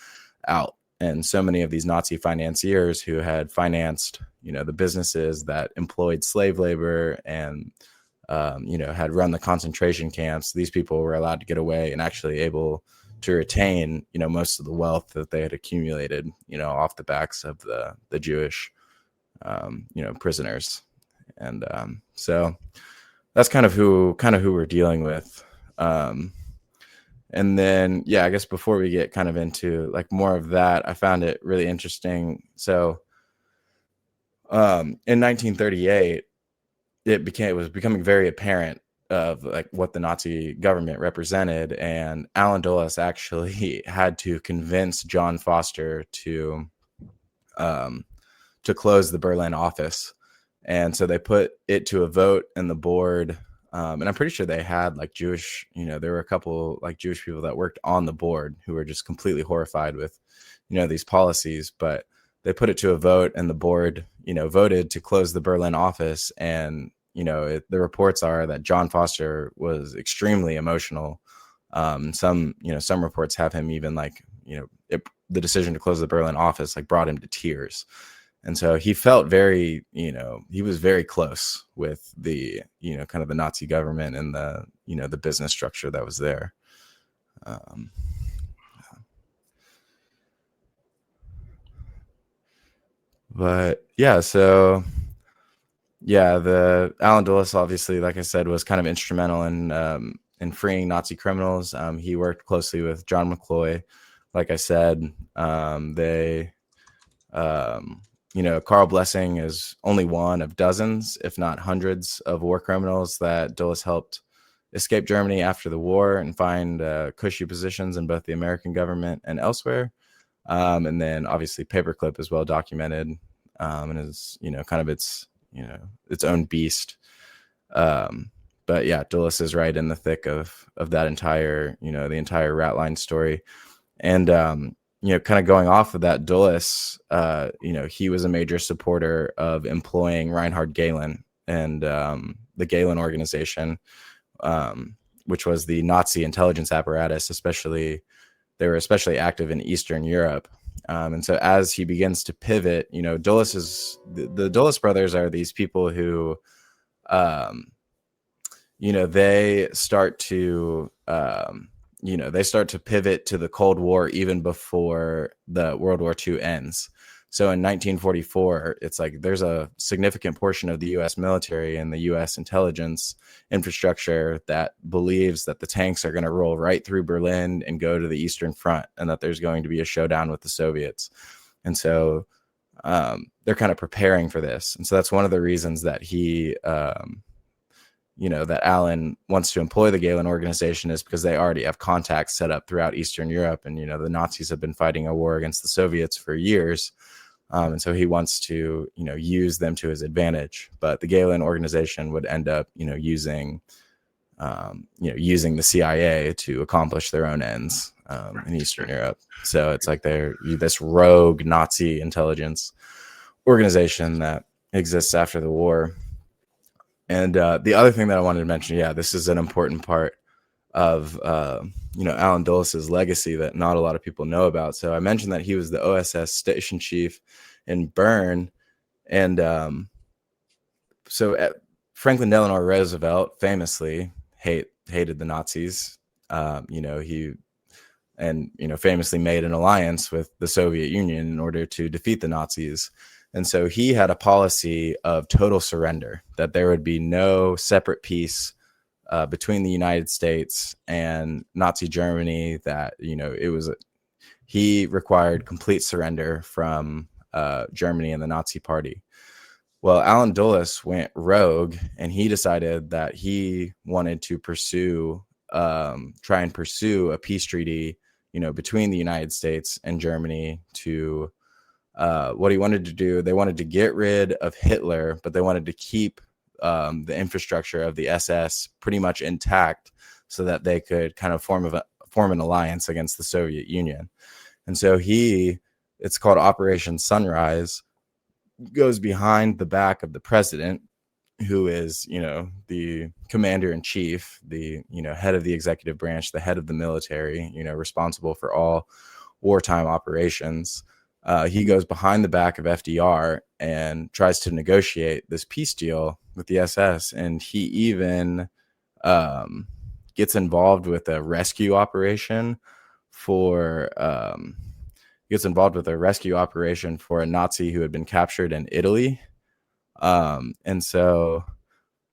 out. And so many of these Nazi financiers who had financed, the businesses that employed slave labor and, had run the concentration camps, these people were allowed to get away and actually able to retain, most of the wealth that they had accumulated, off the backs of the Jewish, prisoners. And so that's kind of who we're dealing with. And then, I guess before we get kind of into like more of that, I found it really interesting. So in 1938, it was becoming very apparent of like what the Nazi government represented, and Alan Dulles actually had to convince John Foster to close the Berlin office. And so they put it to a vote, and the board, and I'm pretty sure they had like Jewish, there were a couple like Jewish people that worked on the board who were just completely horrified with, these policies. But they put it to a vote, and the board, voted to close the Berlin office. And, the reports are that John Foster was extremely emotional. Some reports have him even like, the decision to close the Berlin office like brought him to tears. And so he felt very, he was very close with the, kind of the Nazi government and the, the business structure that was there. The Alan Dulles, obviously, like I said, was kind of instrumental in freeing Nazi criminals. He worked closely with John McCloy. Like I said, Carl Blessing is only one of dozens, if not hundreds, of war criminals that Dulles helped escape Germany after the war and find cushy positions in both the American government and elsewhere. And then obviously Paperclip is well documented, and is, kind of its own beast. But Dulles is right in the thick of that entire, the entire rat line story. And, kind of going off of that, Dulles, he was a major supporter of employing Reinhard Gehlen and the Gehlen organization, which was the Nazi intelligence apparatus. They were especially active in Eastern Europe. And so as he begins to pivot, the Dulles brothers are these people who, they start to pivot to the Cold War even before the World War II ends. So in 1944, it's like there's a significant portion of the U.S. military and the U.S. intelligence infrastructure that believes that the tanks are going to roll right through Berlin and go to the Eastern Front, and that there's going to be a showdown with the Soviets. And so they're kind of preparing for this. And so that's one of the reasons that that Alan wants to employ the Gehlen organization, is because they already have contacts set up throughout Eastern Europe. And, the Nazis have been fighting a war against the Soviets for years. And so he wants to, use them to his advantage. But the Gehlen organization would end up, using the CIA to accomplish their own ends in Eastern Europe. So it's like they're this rogue Nazi intelligence organization that exists after the war. And the other thing that I wanted to mention, this is an important part of, Alan Dulles' legacy that not a lot of people know about. So I mentioned that he was the OSS station chief in Bern. And Franklin Delano Roosevelt famously hated the Nazis. He famously made an alliance with the Soviet Union in order to defeat the Nazis. And so he had a policy of total surrender, that there would be no separate peace between the United States and Nazi Germany, that, he required complete surrender from Germany and the Nazi Party. Well, Allen Dulles went rogue, and he decided that he wanted to try and pursue a peace treaty, between the United States and Germany. To what he wanted to do, they wanted to get rid of Hitler, but they wanted to keep the infrastructure of the SS pretty much intact, so that they could kind of form an alliance against the Soviet Union. And so it's called Operation Sunrise, goes behind the back of the president, who is, the commander in chief, the, head of the executive branch, the head of the military, responsible for all wartime operations. He goes behind the back of FDR and tries to negotiate this peace deal with the SS. And he even gets involved with a rescue operation for a Nazi who had been captured in Italy. And so,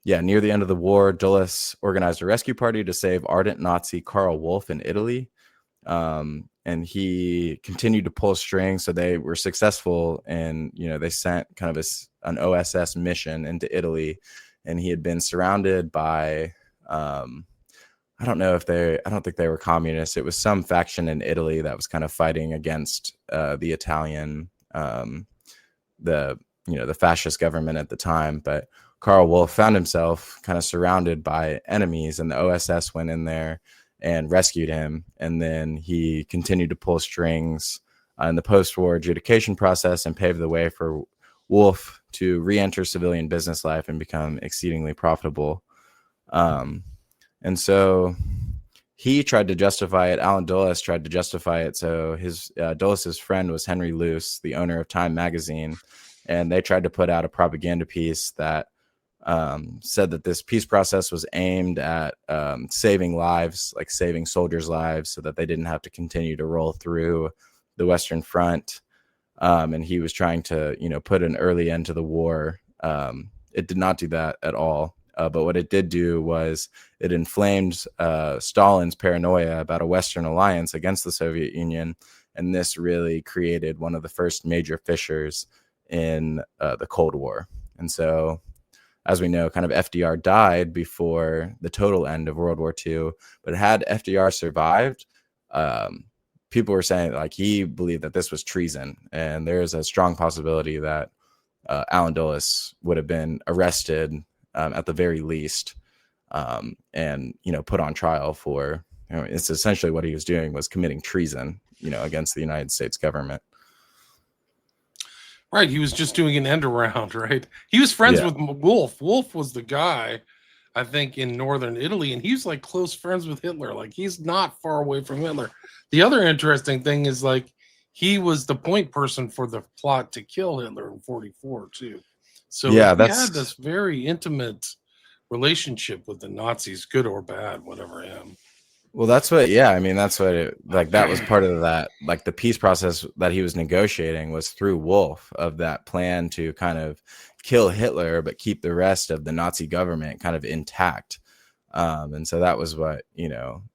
near the end of the war, Dulles organized a rescue party to save ardent Nazi Karl Wolff in Italy. And he continued to pull strings. So they were successful, and, they sent kind of an OSS mission into Italy, and he had been surrounded by, I don't think they were communists. It was some faction in Italy that was kind of fighting against the Italian, the fascist government at the time. But Karl Wolff found himself kind of surrounded by enemies, and the OSS went in there and rescued him. And then he continued to pull strings in the post-war adjudication process and paved the way for Wolff to re-enter civilian business life and become exceedingly profitable. And so he tried to justify it. Allen Dulles tried to justify it. So Dulles's friend was Henry Luce, the owner of Time magazine, and they tried to put out a propaganda piece that said that this peace process was aimed at saving lives, like saving soldiers' lives, so that they didn't have to continue to roll through the Western Front. And he was trying to, put an early end to the war. It did not do that at all. But what it did do was it inflamed Stalin's paranoia about a Western alliance against the Soviet Union. And this really created one of the first major fissures in the Cold War. And so, as we know, kind of FDR died before the total end of World War II. But had FDR survived, people were saying like he believed that this was treason. And there's a strong possibility that Allen Dulles would have been arrested at the very least, and put on trial for, it's essentially what he was doing was committing treason, against the United States government. Right, he was just doing an end around, right? He was friends with Wolff. Wolff was the guy, I think, in northern Italy, and he's like close friends with Hitler. Like he's not far away from Hitler. The other interesting thing is like he was the point person for the plot to kill Hitler in 1944 too. So he had this very intimate relationship with the Nazis, good or bad, whatever him. Well, that's what, that was part of that, like the peace process that he was negotiating was through Wolff, of that plan to kind of kill Hitler, but keep the rest of the Nazi government kind of intact. And so that was what,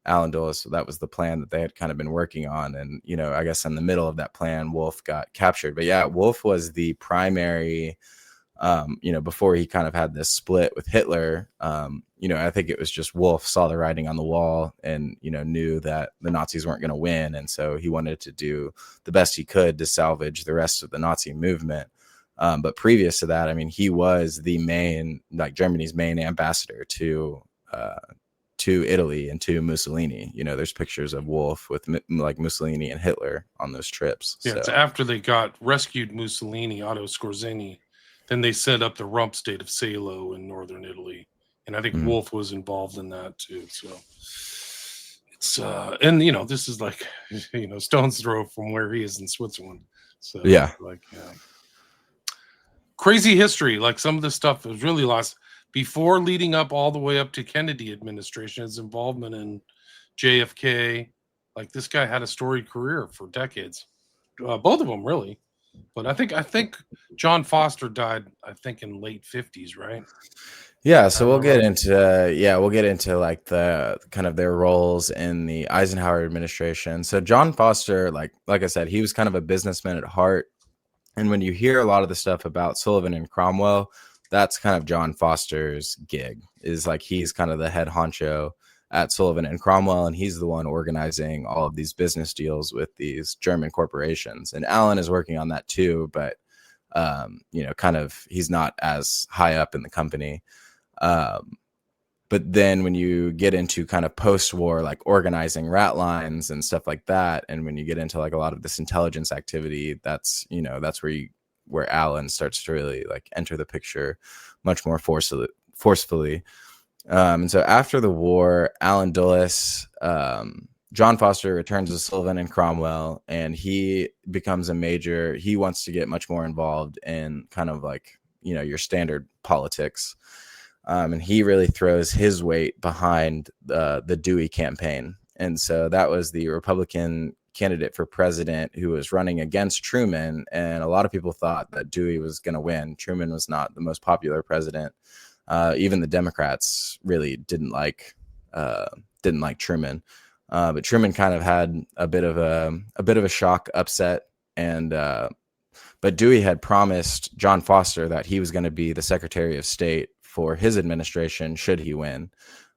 Allen Dulles, that was the plan that they had kind of been working on. And, I guess in the middle of that plan, Wolff got captured. But Wolff was the primary, before he kind of had this split with Hitler, I think it was just Wolff saw the writing on the wall and, knew that the Nazis weren't going to win. And so he wanted to do the best he could to salvage the rest of the Nazi movement. But previous to that, he was the Germany's main ambassador to Italy and to Mussolini. There's pictures of Wolff with Mussolini and Hitler on those trips. Yeah, it's after they got rescued Mussolini, Otto Skorzeny. Then they set up the rump state of Salo in northern Italy. And I think Wolff was involved in that too. So it's, and this is like, stone's throw from where he is in Switzerland. So crazy history. Like some of this stuff was really lost. before leading up all the way up to Kennedy administration, his involvement in JFK. Like, this guy had a storied career for decades. Both of them, really. But I think John Foster died, I think, in late 50s, right? Yeah, so we'll get into like the kind of their roles in the Eisenhower administration. So John Foster, like I said, he was kind of a businessman at heart. And when you hear a lot of the stuff about Sullivan and Cromwell, that's kind of John Foster's gig, is like he's kind of the head honcho at Sullivan and Cromwell, and he's the one organizing all of these business deals with these German corporations. And Allen is working on that too, but kind of he's not as high up in the company. But then when you get into kind of post-war, like organizing rat lines and stuff like that, and when you get into like a lot of this intelligence activity, that's where Allen starts to really like enter the picture much more forcefully. And so after the war, Allen Dulles, John Foster returns to Sullivan and Cromwell, and he becomes he wants to get much more involved in kind of like, your standard politics. And he really throws his weight behind the Dewey campaign. And so that was the Republican candidate for president who was running against Truman. And a lot of people thought that Dewey was going to win. Truman was not the most popular president. Even the Democrats really didn't like Truman. But Truman kind of had a bit of a shock upset. But Dewey had promised John Foster that he was going to be the Secretary of State for his administration should he win.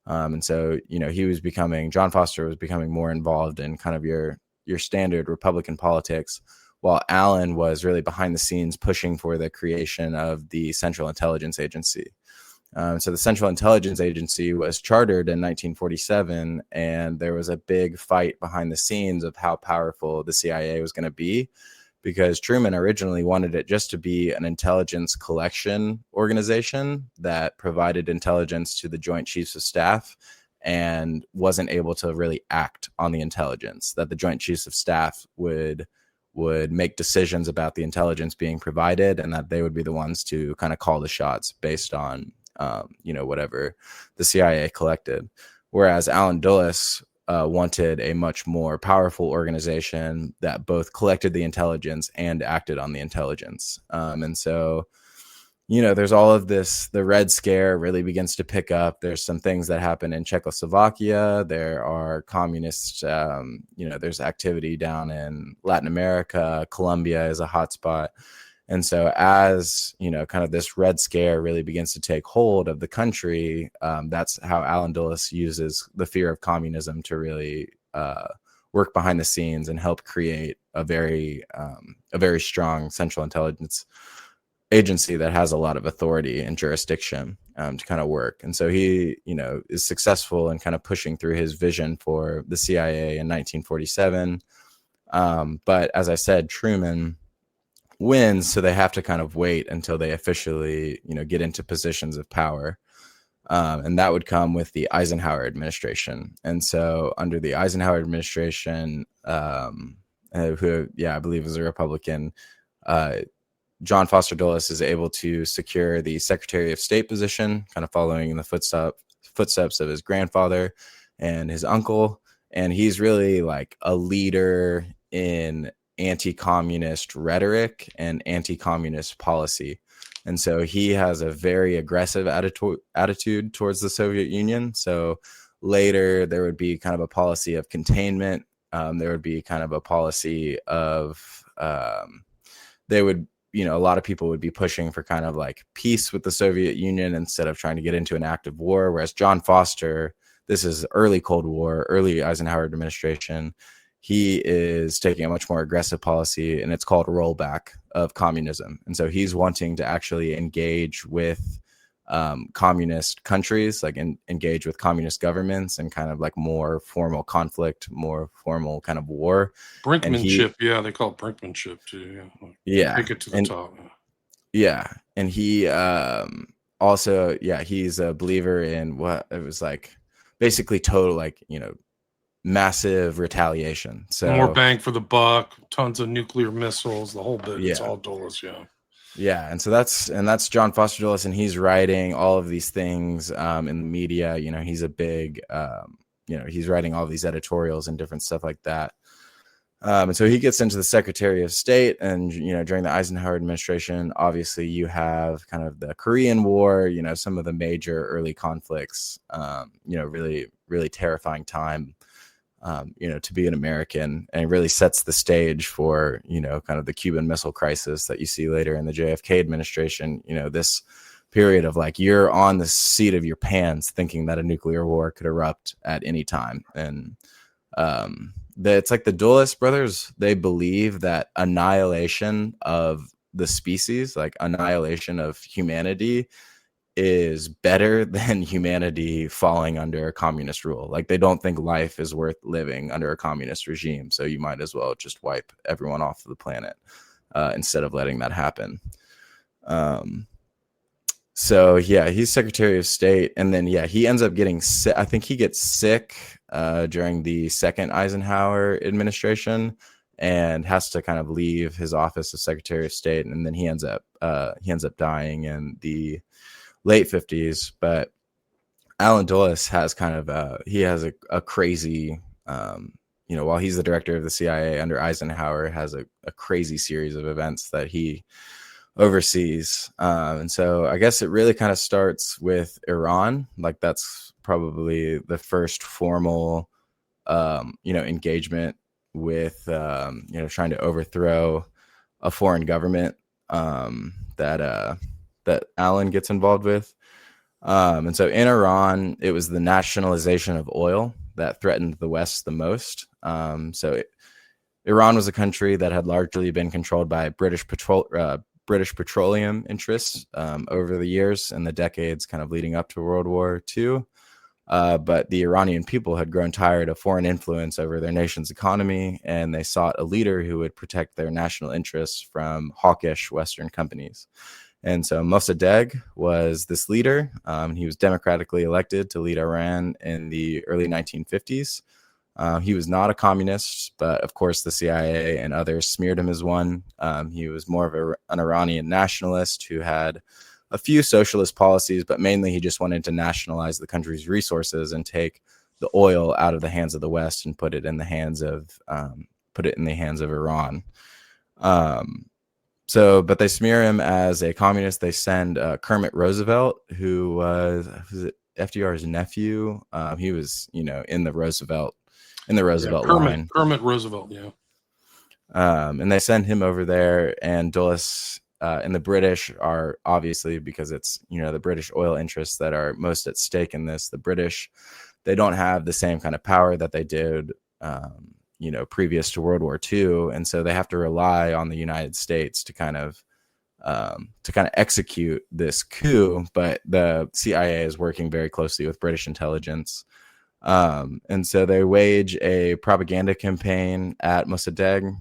And so, John Foster was becoming more involved in kind of your standard Republican politics, while Allen was really behind the scenes pushing for the creation of the Central Intelligence Agency. So the Central Intelligence Agency was chartered in 1947, and there was a big fight behind the scenes of how powerful the CIA was going to be, because Truman originally wanted it just to be an intelligence collection organization that provided intelligence to the Joint Chiefs of Staff and wasn't able to really act on the intelligence, that the Joint Chiefs of Staff would make decisions about the intelligence being provided, and that they would be the ones to kind of call the shots based on, whatever the CIA collected. Whereas Allen Dulles wanted a much more powerful organization that both collected the intelligence and acted on the intelligence. And so, there's all of this. The Red Scare really begins to pick up. There's some things that happen in Czechoslovakia. There are communists, there's activity down in Latin America. Colombia is a hotspot. And so as, kind of this Red Scare really begins to take hold of the country, that's how Allen Dulles uses the fear of communism to really work behind the scenes and help create a very strong Central Intelligence Agency that has a lot of authority and jurisdiction to kind of work. And so he, is successful in kind of pushing through his vision for the CIA in 1947. But as I said, Truman wins, so they have to kind of wait until they officially, get into positions of power. And that would come with the Eisenhower administration. And so under the Eisenhower administration, who, I believe is a Republican, John Foster Dulles is able to secure the Secretary of State position, kind of following in the footsteps of his grandfather and his uncle. And he's really like a leader in anti-communist rhetoric and anti-communist policy. And so he has a very aggressive attitude towards the Soviet Union. So later there would be kind of a policy of containment. There would be kind of a policy of a lot of people would be pushing for kind of like peace with the Soviet Union instead of trying to get into an active war. Whereas John Foster, this is early Cold War, early Eisenhower administration, he is taking a much more aggressive policy, and it's called rollback of communism. And so he's wanting to actually engage with communist countries, like engage with communist governments and kind of like more formal conflict, more formal kind of war. Brinkmanship, they call it brinkmanship too. Take it to the top. Yeah. And he also, he's a believer in what it was like, basically total, like, massive retaliation. So more bang for the buck, tons of nuclear missiles, the whole bit. It's all Dulles, Yeah, and so that's John Foster Dulles, and he's writing all of these things in the media. He's a big, he's writing all these editorials and different stuff like that. And so he gets into the Secretary of State, and during the Eisenhower administration, obviously you have kind of the Korean War, some of the major early conflicts, really, really terrifying time, to be an American, and it really sets the stage for, kind of the Cuban Missile Crisis that you see later in the JFK administration. This period of like, you're on the seat of your pants thinking that a nuclear war could erupt at any time. And it's like the Dulles brothers, they believe that annihilation of the species, like annihilation of humanity, is better than humanity falling under a communist rule. Like, they don't think life is worth living under a communist regime, so you might as well just wipe everyone off the planet instead of letting that happen. So yeah, he's Secretary of State, and then he ends up getting sick. I think he gets sick during the second Eisenhower administration, and has to kind of leave his office of Secretary of State, and then he ends up dying in the late 50s. But Allen Dulles has kind of a crazy, while he's the director of the CIA under Eisenhower, has a crazy series of events that he overseas. And so I guess it really kind of starts with Iran. Like, that's probably the first formal, engagement with, trying to overthrow a foreign government that Allen gets involved with. And so in Iran, it was the nationalization of oil that threatened the West the most. Iran was a country that had largely been controlled by British petroleum interests over the years and the decades kind of leading up to World War II. But the Iranian people had grown tired of foreign influence over their nation's economy, and they sought a leader who would protect their national interests from hawkish Western companies. And so Mossadegh was this leader. He was democratically elected to lead Iran in the early 1950s. He was not a communist, but of course the CIA and others smeared him as one. He was more of an Iranian nationalist who had a few socialist policies, but mainly he just wanted to nationalize the country's resources and take the oil out of the hands of the West and put it in the hands of Iran. But they smear him as a communist. They send Kermit Roosevelt, who was it FDR's nephew. He was, in the Roosevelt line. Kermit Roosevelt, yeah. And they send him over there, and Dulles and the British are obviously, because it's, the British oil interests that are most at stake in this. The British, they don't have the same kind of power that they did, previous to World War II. And so they have to rely on the United States to kind of execute this coup. But the CIA is working very closely with British intelligence. And so they wage a propaganda campaign at Mossadegh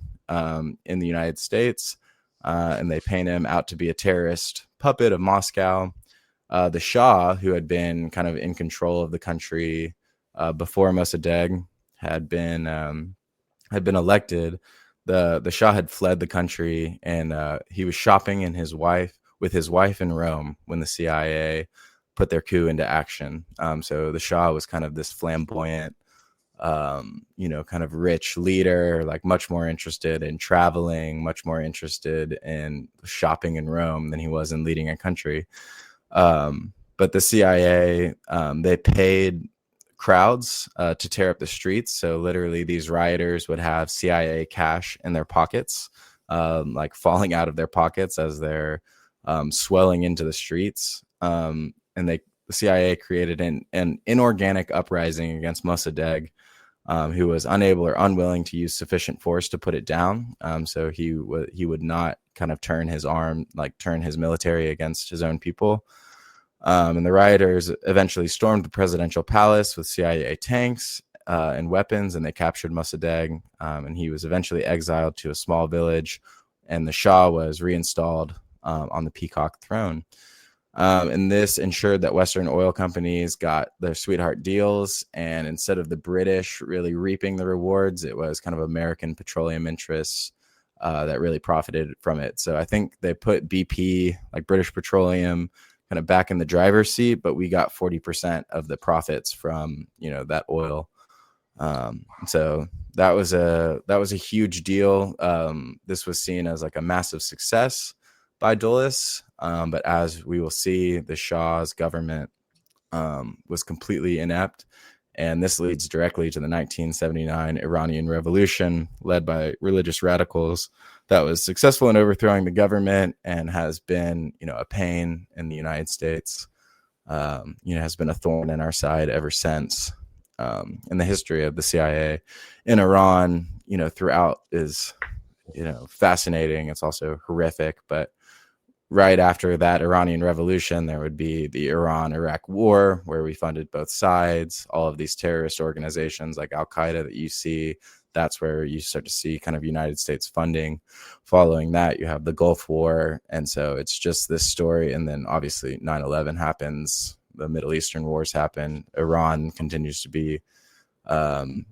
in the United States, and they paint him out to be a terrorist puppet of Moscow. The Shah, who had been kind of in control of the country before Mossadegh had been elected, the Shah had fled the country, and he was shopping with his wife in Rome when the CIA put their coup into action. So the Shah was kind of this flamboyant, kind of rich leader, like much more interested in traveling, much more interested in shopping in Rome than he was in leading a country. But the CIA, they paid crowds to tear up the streets. So literally these rioters would have CIA cash in their pockets, like falling out of their pockets as they're swelling into the streets. And the CIA created an inorganic uprising against Mossadegh, who was unable or unwilling to use sufficient force to put it down. So he would not kind of turn his military against his own people. And the rioters eventually stormed the presidential palace with CIA tanks and weapons, and they captured Mossadegh, and he was eventually exiled to a small village, and the Shah was reinstalled on the peacock throne. And this ensured that Western oil companies got their sweetheart deals, and instead of the British really reaping the rewards, it was kind of American petroleum interests that really profited from it. So I think they put BP, like British Petroleum, kind of back in the driver's seat, but we got 40% of the profits from, that oil. So that was a huge deal. This was seen as like a massive success by Dulles. But as we will see, the Shah's government was completely inept. And this leads directly to the 1979 Iranian Revolution, led by religious radicals, that was successful in overthrowing the government and has been, a pain in the United States. Has been a thorn in our side ever since. In the history of the CIA in Iran, throughout is, fascinating. It's also horrific, but right after that Iranian Revolution, there would be the Iran-Iraq War, where we funded both sides. All of these terrorist organizations like Al-Qaeda that you see, that's where you start to see kind of United States funding. Following that, you have the Gulf War. And so it's just this story. And then obviously 9/11 happens. The Middle Eastern wars happen. Iran continues to be, an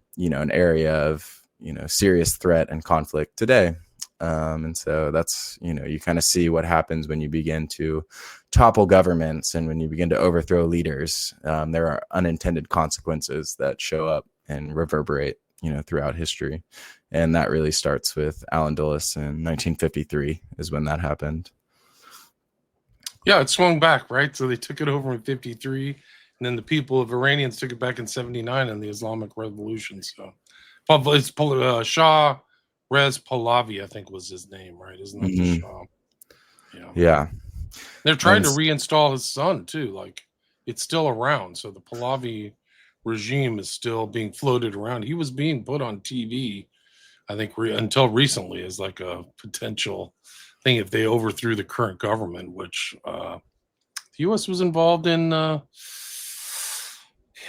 area of, serious threat and conflict today. And so that's, you kind of see what happens when you begin to topple governments and when you begin to overthrow leaders. There are unintended consequences that show up and reverberate, throughout history. And that really starts with Allen Dulles in 1953 is when that happened. Yeah, it swung back, right? So they took it over in 53, and then the people of Iranians took it back in 79 in the Islamic Revolution. So it's Shah Rez Pahlavi, I think was his name, right? Isn't that the Shah? Yeah. They're trying to reinstall his son, too. Like, it's still around. So the Pahlavi regime is still being floated around. He was being put on TV, I think, until recently as like a potential thing if they overthrew the current government, which the U.S. was involved in,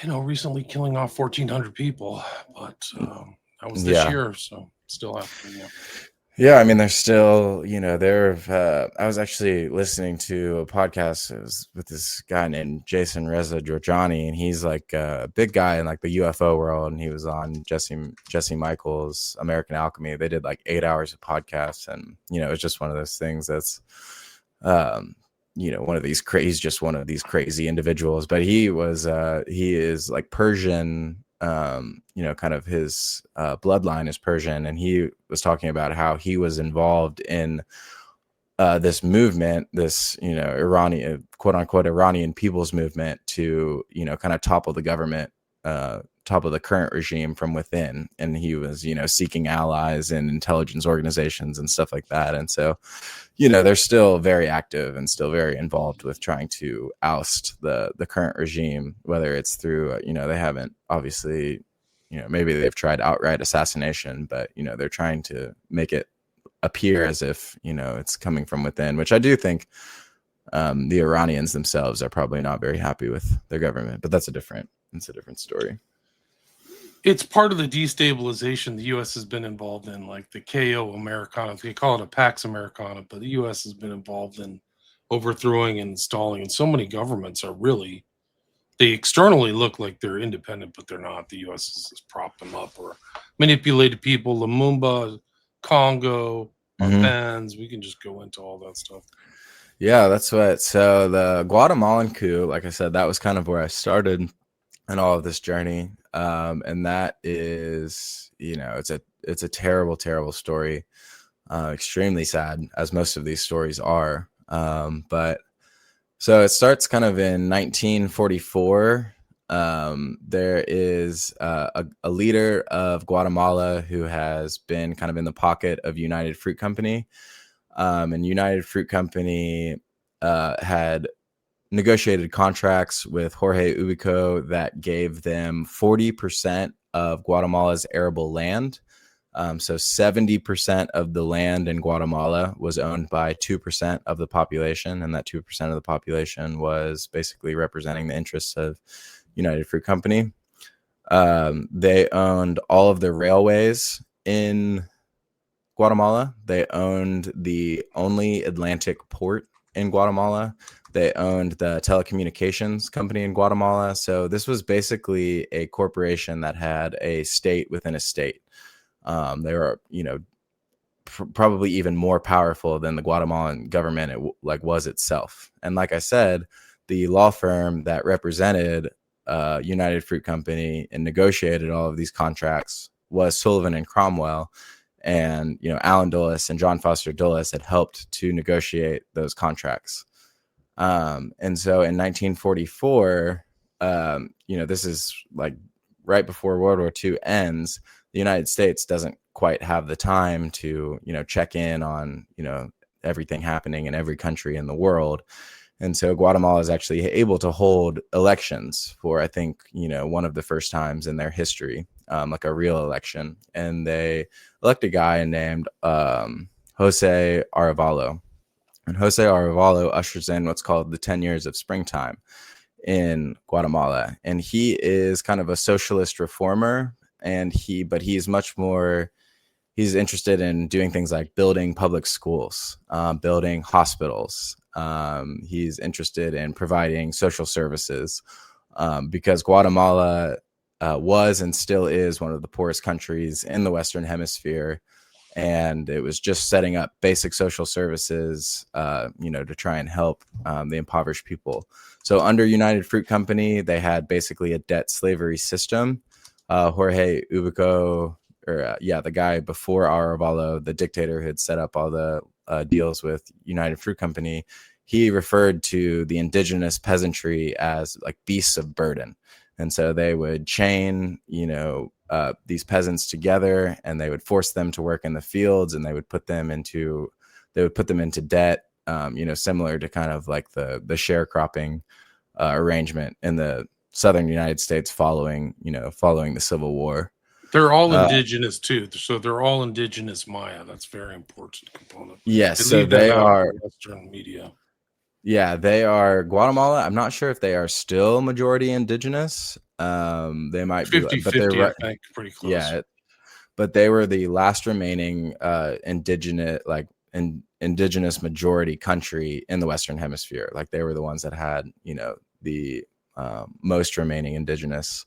recently killing off 1,400 people. But that was this year, so still happening. Yeah, I mean, there's still, I was actually listening to a podcast with this guy named Jason Reza Giorgiani, and he's like a big guy in like the UFO world, and he was on Jesse Michaels' American Alchemy. They did like 8 hours of podcasts, and, it's just one of those things that's, he's just one of these crazy individuals, but he is like Persian, kind of his bloodline is Persian, and he was talking about how he was involved in this movement, this Iranian, quote unquote, Iranian people's movement to kind of topple the government, topple the current regime from within, and he was seeking allies in intelligence organizations and stuff like that. And so they're still very active and still very involved with trying to oust the current regime, whether it's through they haven't obviously maybe they've tried outright assassination, but they're trying to make it appear as if it's coming from within, which I do think the Iranians themselves are probably not very happy with their government, but it's a different story. It's part of the destabilization the U.S. has been involved in, like the KO Americana. They call it a Pax Americana, but the U.S. has been involved in overthrowing and installing. And so many governments are really, they externally look like they're independent, but they're not. The U.S. has propped them up or manipulated people. Lumumba, Congo, Pens. We can just go into all that stuff. Yeah, that's what. So the Guatemalan coup, like I said, that was kind of where I started in all of this journey. And that is, it's a terrible, terrible story. Extremely sad, as most of these stories are. But so it starts kind of in 1944. There is a leader of Guatemala who has been kind of in the pocket of United Fruit Company. And United Fruit Company had negotiated contracts with Jorge Ubico that gave them 40% of Guatemala's arable land. So 70% of the land in Guatemala was owned by 2% of the population, and that 2% of the population was basically representing the interests of United Fruit Company. They owned all of the railways in Guatemala. They owned the only Atlantic port in Guatemala. They owned the telecommunications company in Guatemala. So this was basically a corporation that had a state within a state. They were, probably even more powerful than the Guatemalan government was itself. And like I said, the law firm that represented United Fruit Company and negotiated all of these contracts was Sullivan and Cromwell. And, Allen Dulles and John Foster Dulles had helped to negotiate those contracts. And so in 1944, this is like right before World War II ends, the United States doesn't quite have the time to, check in on, everything happening in every country in the world. And so Guatemala is actually able to hold elections for, I think, one of the first times in their history, like a real election. And they elect a guy named Jose Arevalo. And Jose Arevalo ushers in what's called the 10 years of springtime in Guatemala. And he is kind of a socialist reformer. But he's much more, he's interested in doing things like building public schools, building hospitals. He's interested in providing social services because Guatemala was and still is one of the poorest countries in the Western Hemisphere. And it was just setting up basic social services, to try and help the impoverished people. So under United Fruit Company, they had basically a debt slavery system. Jorge Ubico, the guy before Arevalo, the dictator who had set up all the deals with United Fruit Company, he referred to the indigenous peasantry as like beasts of burden. And so they would chain, these peasants together, and they would force them to work in the fields, and they would put them into debt, similar to kind of like the sharecropping arrangement in the southern United States following the Civil War. They're all indigenous too, so they're all indigenous Maya. That's a very important component. Yes, so they are Western media. Yeah, they are Guatemala. I'm not sure if they are still majority indigenous. They might 50, be, but 50, they're I think, pretty close. Yeah, but they were the last remaining indigenous majority country in the Western Hemisphere. Like they were the ones that had the most remaining indigenous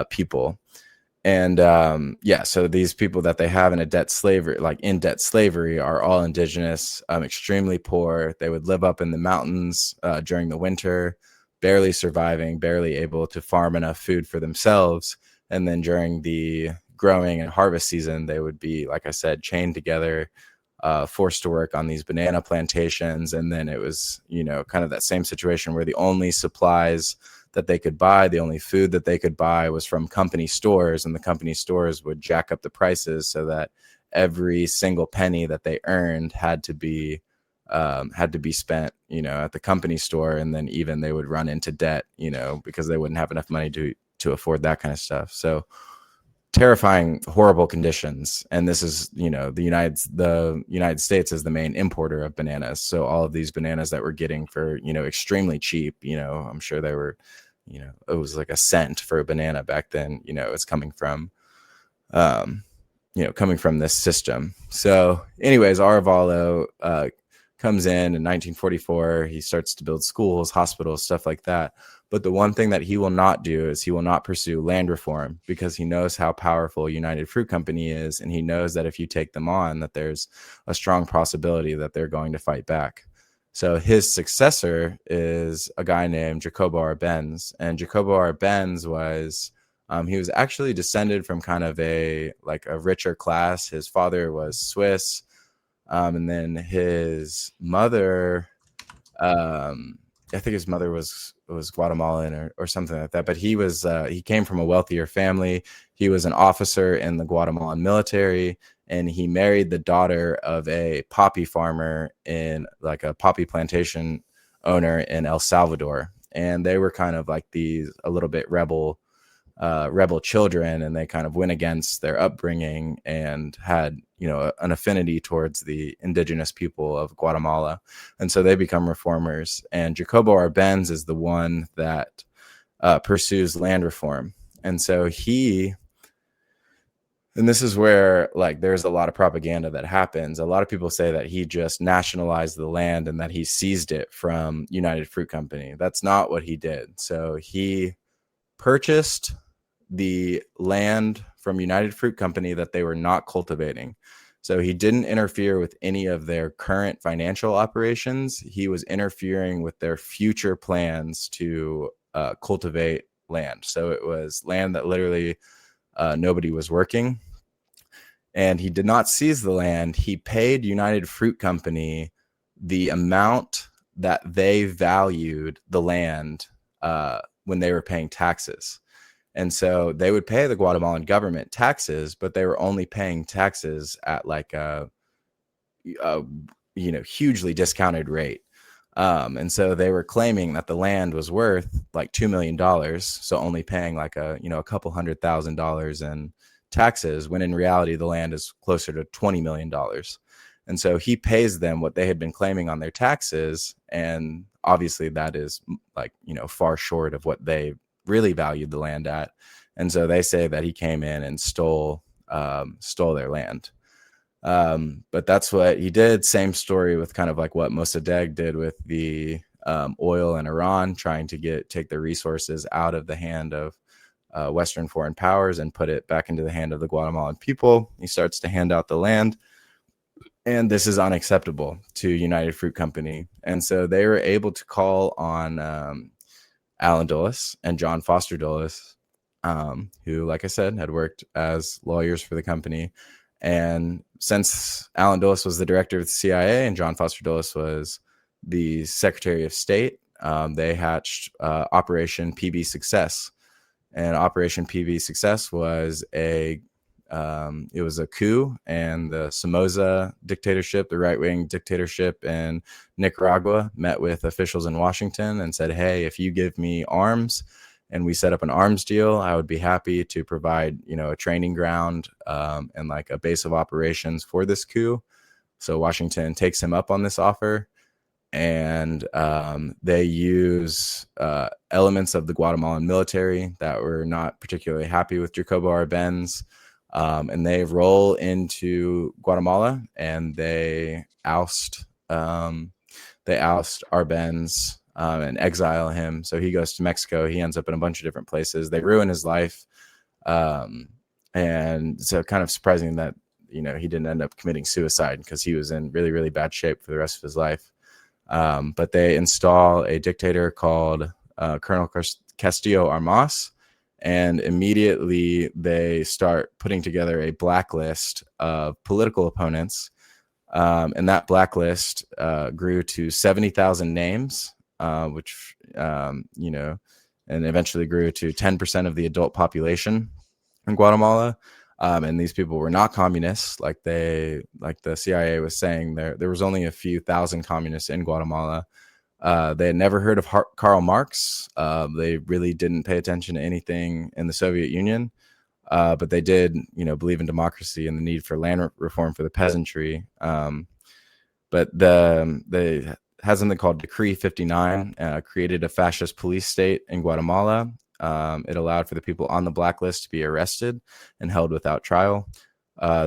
people. And so these people that they have in debt slavery are all indigenous, extremely poor. They would live up in the mountains during the winter, barely surviving, barely able to farm enough food for themselves. And then during the growing and harvest season, they would be, like I said, chained together, forced to work on these banana plantations. And then it was, kind of that same situation where the only supplies that they could buy, the only food that they could buy was from company stores, and the company stores would jack up the prices so that every single penny that they earned had to be spent, at the company store. And then even they would run into debt, because they wouldn't have enough money to afford that kind of stuff. So terrifying, horrible conditions. And this is, the United States is the main importer of bananas. So all of these bananas that we're getting for, extremely cheap, I'm sure they were, it was like a cent for a banana back then, it's coming from this system. So anyways, Arevalo comes in 1944. He starts to build schools, hospitals, stuff like that. But the one thing that he will not do is he will not pursue land reform, because he knows how powerful United Fruit Company is. And he knows that if you take them on, that there's a strong possibility that they're going to fight back. So his successor is a guy named Jacobo Arbenz. And Jacobo Arbenz was, he was actually descended from kind of a richer class. His father was Swiss. And then his mother, I think his mother was Guatemalan or something like that. But he came from a wealthier family. He was an officer in the Guatemalan military, and he married the daughter of a poppy farmer in like a poppy plantation owner in El Salvador. And they were kind of like these a little bit rebel children, and they kind of went against their upbringing and had, an affinity towards the indigenous people of Guatemala. And so they become reformers. And Jacobo Arbenz is the one that pursues land reform. And so and this is where there's a lot of propaganda that happens. A lot of people say that he just nationalized the land and that he seized it from United Fruit Company. That's not what he did. So he purchased the land from United Fruit Company that they were not cultivating. So he didn't interfere with any of their current financial operations. He was interfering with their future plans to cultivate land. So it was land that literally nobody was working. And he did not seize the land. He paid United Fruit Company the amount that they valued the land when they were paying taxes. And so they would pay the Guatemalan government taxes, but they were only paying taxes at like a hugely discounted rate. And so they were claiming that the land was worth like $2 million. So only paying like a couple $100,000 in taxes, when in reality, the land is closer to $20 million. And so he pays them what they had been claiming on their taxes. And obviously that is like, far short of what they really valued the land at. And so they say that he came in and stole their land. But that's what he did. Same story with kind of like what Mossadegh did with the oil in Iran, trying to take the resources out of the hand of Western foreign powers and put it back into the hand of the Guatemalan people. He starts to hand out the land. And this is unacceptable to United Fruit Company. And so they were able to call on Alan Dulles and John Foster Dulles, who, like I said, had worked as lawyers for the company. And since Alan Dulles was the director of the CIA and John Foster Dulles was the Secretary of State, they hatched Operation PB Success. And Operation PB Success was it was a coup, and the Somoza dictatorship, the right-wing dictatorship in Nicaragua, met with officials in Washington and said, hey, if you give me arms and we set up an arms deal, I would be happy to provide, a training ground and like a base of operations for this coup. So Washington takes him up on this offer, and they use elements of the Guatemalan military that were not particularly happy with Jacobo Arbenz. And they roll into Guatemala and they oust Arbenz and exile him. So he goes to Mexico. He ends up in a bunch of different places. They ruin his life. And so kind of surprising that, he didn't end up committing suicide, because he was in really, really bad shape for the rest of his life. But they install a dictator called Colonel Castillo Armas. And immediately they start putting together a blacklist of political opponents. And that blacklist grew to 70,000 names, which, and eventually grew to 10% of the adult population in Guatemala. And these people were not communists, like the CIA was saying. There was only a few thousand communists in Guatemala. They had never heard of Karl Marx. They really didn't pay attention to anything in the Soviet Union, but they did, believe in democracy and the need for land reform for the peasantry. But they had something called Decree 59, created a fascist police state in Guatemala. It allowed for the people on the blacklist to be arrested and held without trial.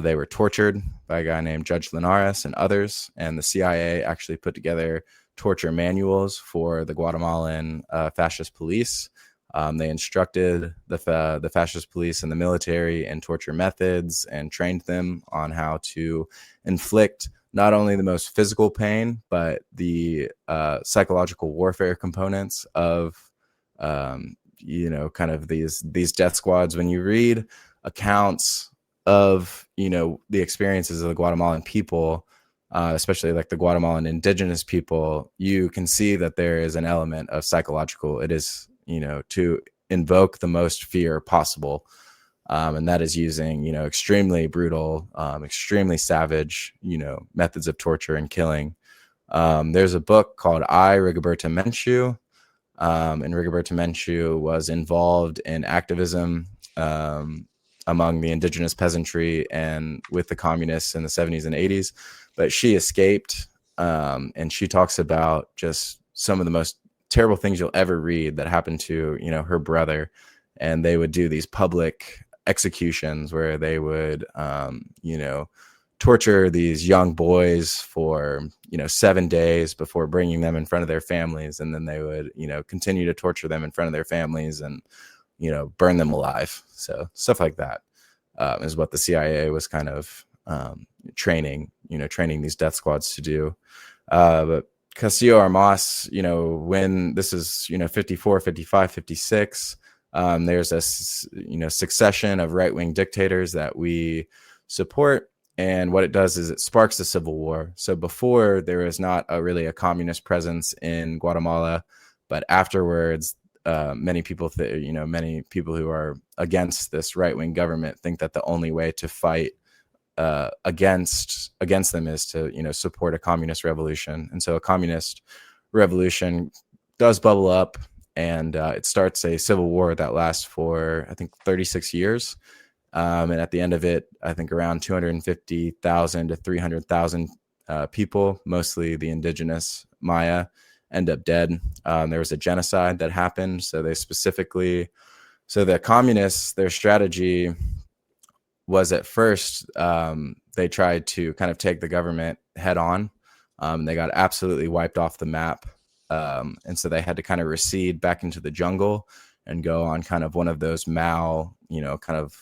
They were tortured by a guy named Judge Linares and others, and the CIA actually put together torture manuals for the Guatemalan fascist police. They instructed the fascist police and the military in torture methods and trained them on how to inflict not only the most physical pain, but the psychological warfare components of, kind of these death squads. When you read accounts of, the experiences of the Guatemalan people, especially like the Guatemalan indigenous people, you can see that there is an element of psychological. It is, to invoke the most fear possible. And that is using, extremely brutal, extremely savage, methods of torture and killing. There's a book called I, Rigoberta Menchú. And Rigoberta Menchú was involved in activism among the indigenous peasantry and with the communists in the 70s and 80s. But she escaped, and she talks about just some of the most terrible things you'll ever read that happened to, her brother. And they would do these public executions where they would, torture these young boys for, 7 days before bringing them in front of their families. And then they would, continue to torture them in front of their families and, burn them alive. So stuff like that is what the CIA was kind of training these death squads to do. But Castillo Armas, when this is 54, 55, 56, there's a succession of right-wing dictators that we support. And what it does is it sparks a civil war. So before, there is not really a communist presence in Guatemala, but afterwards, many people who are against this right-wing government think that the only way to fight against them is to support a communist revolution. And so a communist revolution does bubble up, and it starts a civil war that lasts for, I think, 36 years. And at the end of it, I think around 250,000 to 300,000 people, mostly the indigenous Maya, end up dead. There was a genocide that happened. So the communists, their strategy was at first, they tried to kind of take the government head on. They got absolutely wiped off the map. And so they had to kind of recede back into the jungle and go on kind of one of those Mao, kind of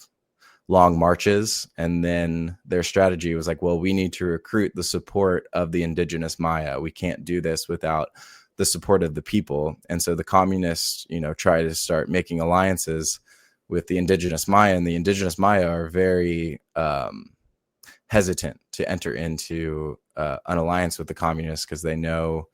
long marches. And then their strategy was like, well, we need to recruit the support of the indigenous Maya. We can't do this without the support of the people. And so the communists, try to start making alliances with the indigenous Maya, and the indigenous Maya are very hesitant to enter into an alliance with the communists because they know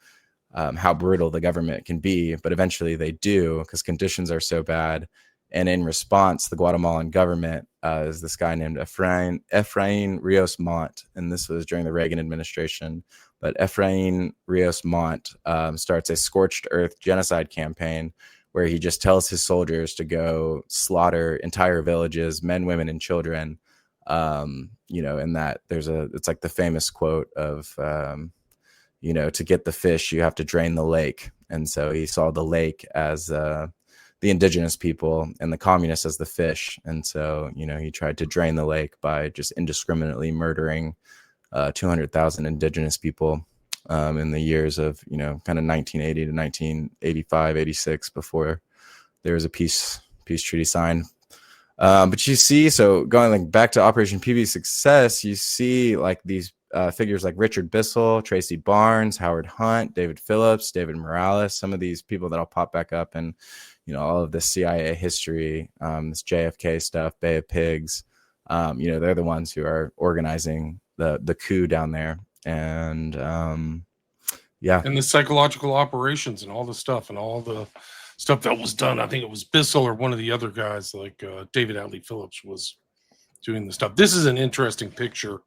how brutal the government can be. But eventually they do, because conditions are so bad. And in response, the Guatemalan government is this guy named Efrain Rios Montt, and this was during the Reagan administration. But Efrain Rios Montt starts a scorched earth genocide campaign where he just tells his soldiers to go slaughter entire villages, men, women, and children. And that it's like the famous quote of, to get the fish, you have to drain the lake. And so he saw the lake as the indigenous people and the communists as the fish. And so, he tried to drain the lake by just indiscriminately murdering 200,000 indigenous people in the years of, kind of 1980 to 1985, 86, before there was a peace treaty signed. But you see, so going back to Operation PB success, you see like these figures like Richard Bissell, Tracy Barnes, Howard Hunt, David Phillips, David Morales, some of these people that'll pop back up and, all of this CIA history, this JFK stuff, Bay of Pigs, they're the ones who are organizing the coup down there. And and the psychological operations and all the stuff that was done. I think it was Bissell or one of the other guys, like David Adley Phillips, was doing the stuff. This is an interesting picture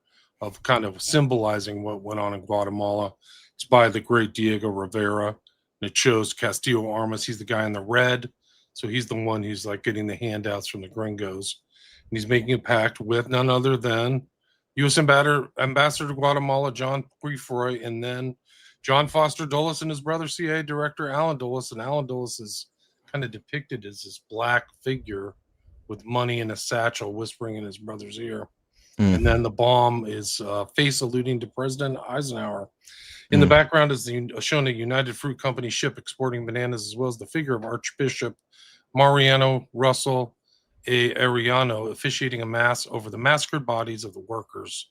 of kind of symbolizing what went on in Guatemala. It's by the great Diego Rivera, and it shows Castillo Armas. He's the guy in the red, so he's the one who's like getting the handouts from the gringos, and he's making a pact with none other than U.S. Ambassador to Guatemala John Guifroy, and then John Foster Dulles and his brother CIA Director Alan Dulles. And Alan Dulles is kind of depicted as this black figure with money in a satchel whispering in his brother's ear. And then the bomb is face alluding to President Eisenhower. In the background is shown a United Fruit Company ship exporting bananas, as well as the figure of Archbishop Mariano Russell Arellano officiating a mass over the massacred bodies of the workers.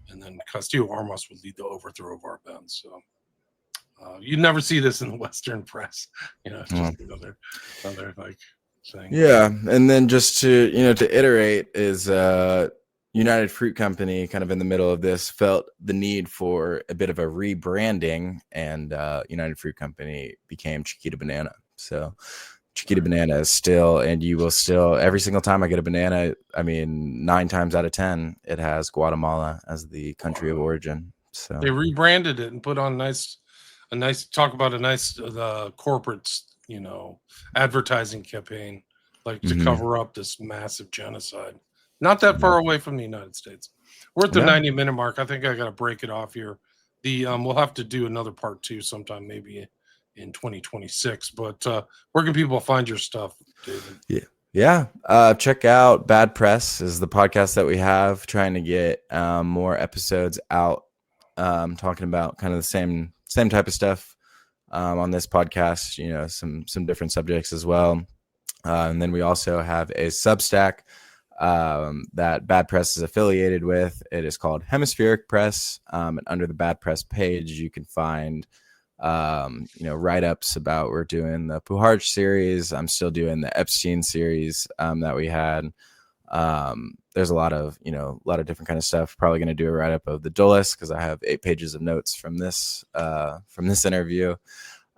And then Castillo Armas would lead the overthrow of Arbenz. So you never see this in the Western press. It's just another like thing. Yeah, and then just to to iterate is United Fruit Company, kind of in the middle of this, felt the need for a bit of a rebranding, and United Fruit Company became Chiquita Banana. So Chiquita Banana is still, and you will still, every single time I get a banana, 9 times out of 10, it has Guatemala as the country of origin. So they rebranded it and put on a nice corporate, advertising campaign, like to cover up this massive genocide. Not that far away from the United States. We're at the 90-minute mark. I think I got to break it off here. We'll have to do another part 2 sometime, maybe in 2026. But where can people find your stuff, David? Yeah. Check out Bad Press is the podcast that we have, trying to get more episodes out, talking about kind of the same type of stuff on this podcast. Some different subjects as well. And then we also have a Substack. that Bad Press is affiliated with. It is called Hemispheric Press. And under the Bad Press page, you can find write-ups about, we're doing the Puharch series. I'm still doing the Epstein series that we had. There's a lot of different kind of stuff. Probably going to do a write-up of the Dulles because I have 8 pages of notes from this interview.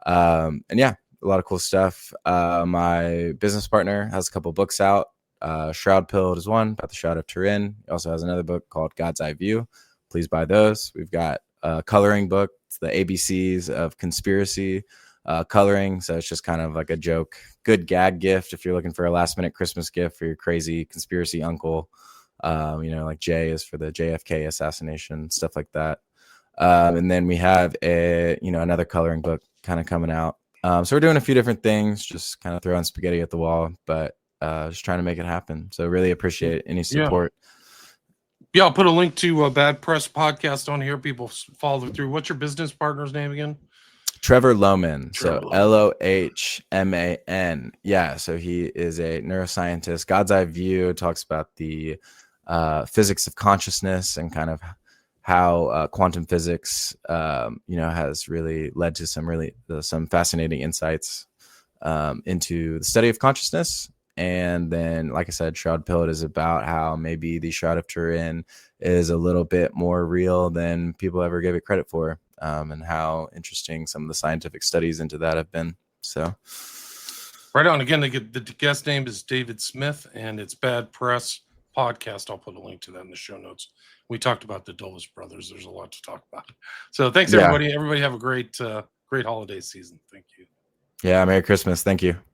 And yeah, a lot of cool stuff. My business partner has a couple books out. Shroud Pilled is one about the Shroud of Turin. He also has another book called God's Eye View. Please buy those. We've got a coloring book. It's the ABCs of conspiracy coloring. So it's just kind of like a joke, good gag gift if you're looking for a last minute Christmas gift for your crazy conspiracy uncle. Like J is for the JFK assassination, stuff like that. And then we have another coloring book kind of coming out. So we're doing a few different things, just kind of throwing spaghetti at the wall, but just trying to make it happen. So really appreciate any support. Yeah, I'll put a link to a Bad Press podcast on here. People follow through. What's your business partner's name again? Trevor Lohman. So Lohman. Yeah. So he is a neuroscientist. God's Eye View talks about the physics of consciousness and kind of how quantum physics, has really led to some fascinating insights into the study of consciousness. And then, like I said, Shroud Pilled is about how maybe the Shroud of Turin is a little bit more real than people ever gave it credit for, and how interesting some of the scientific studies into that have been. So, right on. Again, the guest name is David Smith, and it's Bad Press podcast. I'll put a link to that in the show notes. We talked about the Dulles brothers. There's a lot to talk about. So, thanks everybody. Everybody have a great holiday season. Thank you. Yeah, Merry Christmas. Thank you.